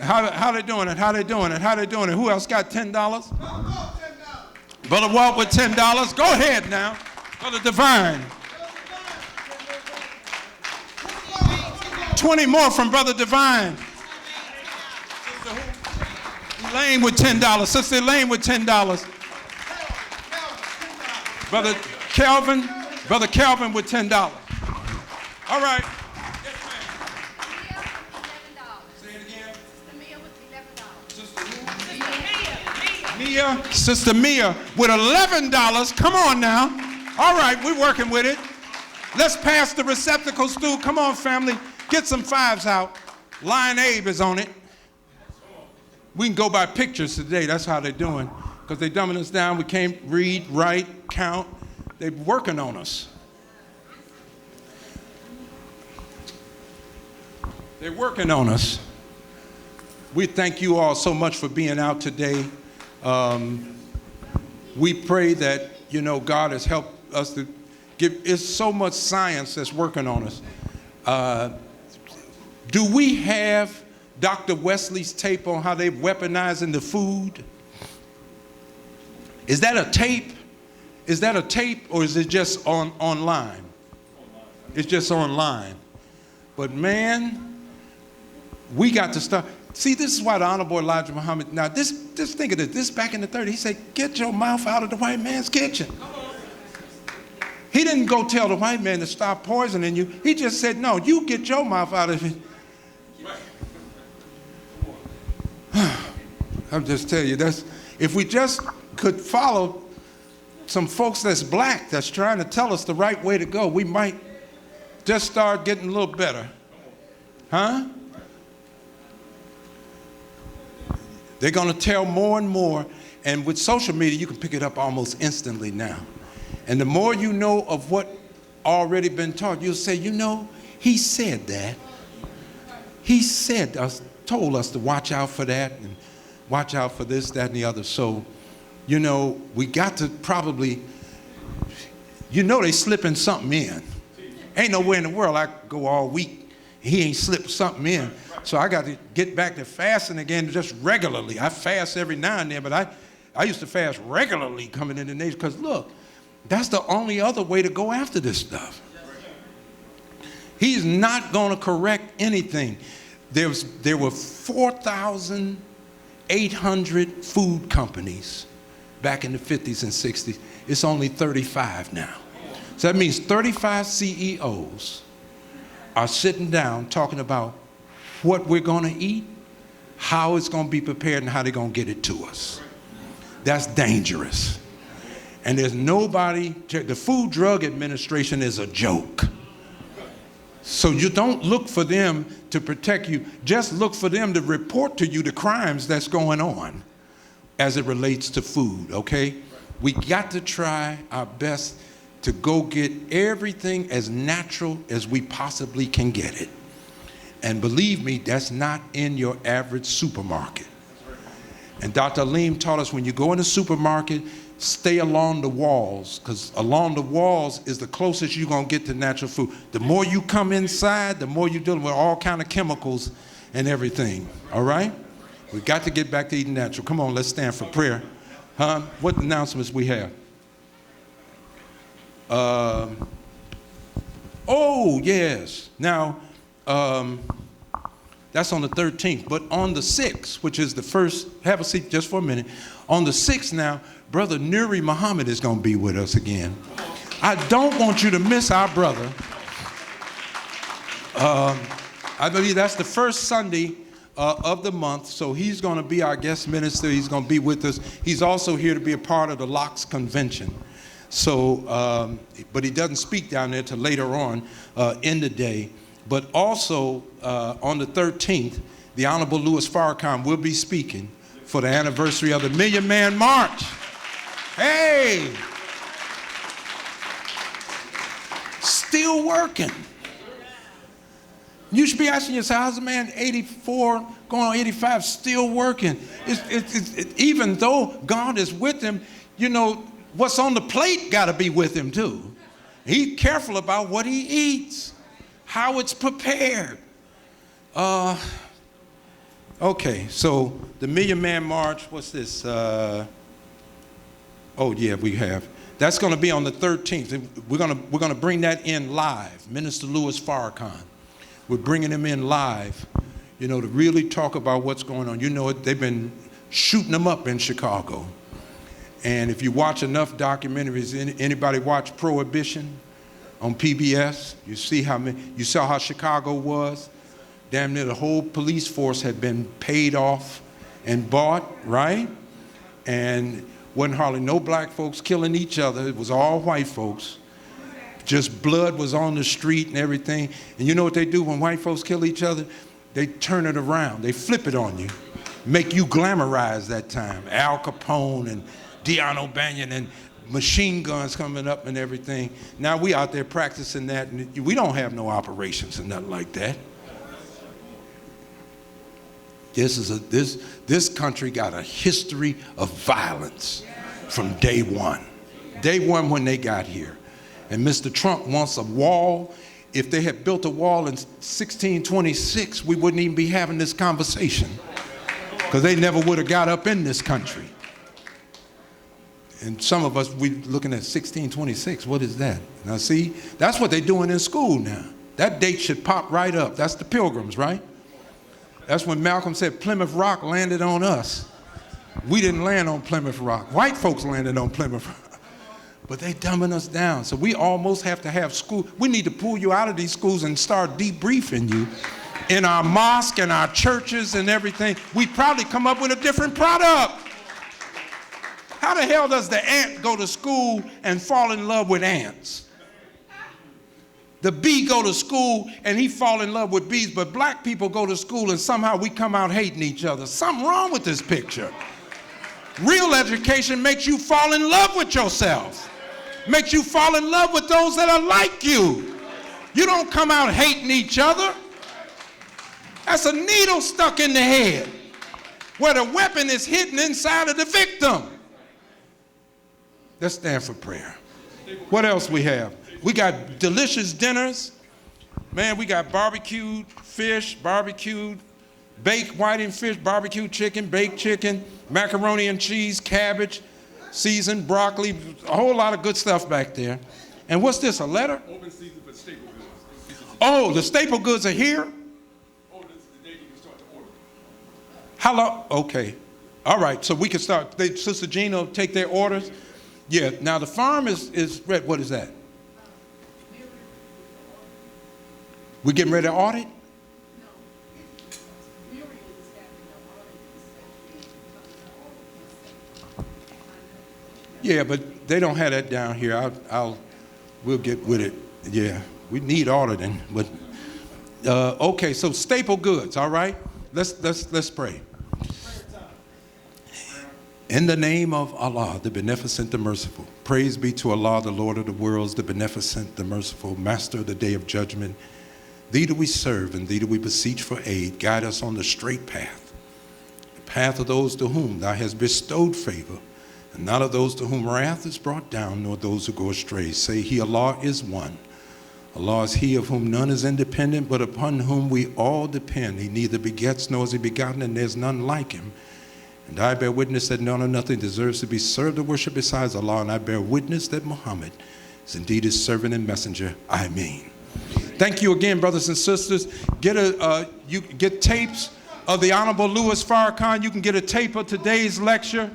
How they doing it? How they doing it? Who else got $10? Brother Walt with $10. Go ahead now. Brother Divine. 20 more from Brother Divine. Elaine with $10. Sister Elaine with $10. Brother Kelvin with $10. All right. Sister Mia with $11. Come on now. All right, we're working with it. Let's pass the receptacles through. Come on, family. Get some 5s out. Lion Abe is on it. We can go by pictures today. That's how they're doing. Because they're dumbing us down. We can't read, write, count. They're working on us. They're working on us. We thank you all so much for being out today. We pray that, you know, God has helped us to give, it's so much science that's working on us. Do we have Dr. Wesley's tape on how they're weaponizing the food? Is that a tape? Is that a tape, or is it just online? It's just online. But man, we got to start. See, this is why the Honorable Elijah Muhammad, now just think of this, this back in the 30s, he said, get your mouth out of the white man's kitchen. He didn't go tell the white man to stop poisoning you. He just said, no, you get your mouth out of it. I'll just tell you, if we just could follow some folks that's black that's trying to tell us the right way to go, we might just start getting a little better. Huh? They're going to tell more and more, and with social media, you can pick it up almost instantly now. And the more you know of what already been taught, you'll say, you know, he said that. He said, told us to watch out for that and watch out for this, that, and the other. So, you know, we got to probably, you know, they slipping something in. Ain't nowhere in the world I could go all week, he ain't slipped something in. So I got to get back to fasting again just regularly. I fast every now and then, but I used to fast regularly coming into the nation, because look, that's the only other way to go after this stuff. He's not going to correct anything. There were 4,800 food companies back in the 50s and 60s. It's only 35 now. So that means 35 CEOs are sitting down talking about what we're going to eat, how it's going to be prepared, and how they're going to get it to us. That's dangerous. And there's nobody, the Food Drug Administration is a joke. So you don't look for them to protect you, just look for them to report to you the crimes that's going on as it relates to food, okay? We got to try our best to go get everything as natural as we possibly can get it. And believe me, that's not in your average supermarket. And Dr. Aleem taught us, when you go in the supermarket, stay along the walls, because along the walls is the closest you're going to get to natural food. The more you come inside, the more you're dealing with all kind of chemicals and everything, all right? We got to get back to eating natural. Come on, let's stand for prayer. What announcements we have? Oh, yes. Now, that's on the 13th. But on the 6th, which is the first, have a seat just for a minute. On the 6th now, Brother Nuri Muhammad is going to be with us again. I don't want you to miss our brother. I believe that's the first Sunday of the month, so he's going to be our guest minister. He's going to be with us. He's also here to be a part of the Locks Convention. So, but he doesn't speak down there till later on in the day. But also on the 13th, the Honorable Louis Farrakhan will be speaking for the anniversary of the Million Man March. Hey! Still working. You should be asking yourself, how's a man 84, going on 85, still working? Even though God is with him, you know, what's on the plate got to be with him too. He's careful about what he eats, how it's prepared. Okay, so the Million Man March, what's this? Oh yeah, we have. That's going to be on the 13th. We're going to bring that in live. Minister Louis Farrakhan. We're bringing him in live, you know, to really talk about what's going on. You know, they've been shooting them up in Chicago. And if you watch enough documentaries, anybody watch Prohibition on PBS? You see you saw how Chicago was? Damn near the whole police force had been paid off and bought, right? And wasn't hardly no black folks killing each other. It was all white folks. Just blood was on the street and everything. And you know what they do when white folks kill each other? They turn it around. They flip it on you. Make you glamorize that time. Al Capone and Dion O'Banion and machine guns coming up and everything. Now we out there practicing that, and we don't have no operations and nothing like that. This country got a history of violence from day one. Day one when they got here. And Mr. Trump wants a wall. If they had built a wall in 1626, we wouldn't even be having this conversation, because they never would have got up in this country. And some of us, we looking at 1626, what is that? Now see, that's what they're doing in school now. That date should pop right up. That's the Pilgrims, right? That's when Malcolm said Plymouth Rock landed on us. We didn't land on Plymouth Rock. White folks landed on Plymouth Rock. But they dumbing us down. So we almost have to have school. We need to pull you out of these schools and start debriefing you in our mosque and our churches and everything. We'd probably come up with a different product. How the hell does the ant go to school and fall in love with ants? The bee go to school and he fall in love with bees, but black people go to school and somehow we come out hating each other. Something wrong with this picture. Real education makes you fall in love with yourself. Makes you fall in love with those that are like you. You don't come out hating each other. That's a needle stuck in the head where the weapon is hidden inside of the victim. Let's stand for prayer. What else we have? We got delicious dinners. Man, we got barbecued fish, barbecued baked whiting fish, barbecued chicken, baked chicken, macaroni and cheese, cabbage, seasoned broccoli, a whole lot of good stuff back there. And what's this, a letter?
Open season for staple goods.
Oh, the staple goods are here?
Oh, this is the day you can start to order.
How long? Okay. All right, so we can start. Sister Gina will take their orders. Yeah, now the farm is red. What is that? We getting ready to audit? Yeah, but they don't have that down here. We'll get with it. Yeah, we need auditing, but okay. So staple goods. All right. Let's pray. In the name of Allah, the beneficent, the merciful. Praise be to Allah, the Lord of the worlds, the beneficent, the merciful, master of the day of judgment. Thee do we serve, and thee do we beseech for aid. Guide us on the straight path, the path of those to whom thou hast bestowed favor, and not of those to whom wrath is brought down, nor those who go astray. Say he, Allah is one. Allah is he of whom none is independent, but upon whom we all depend. He neither begets nor is he begotten, and there's none like him. And I bear witness that none or nothing deserves to be served or worshipped besides Allah, and I bear witness that Muhammad is indeed his servant and messenger. Ameen. Thank you again, brothers and sisters. You get tapes of the Honorable Louis Farrakhan. You can get a tape of today's lecture.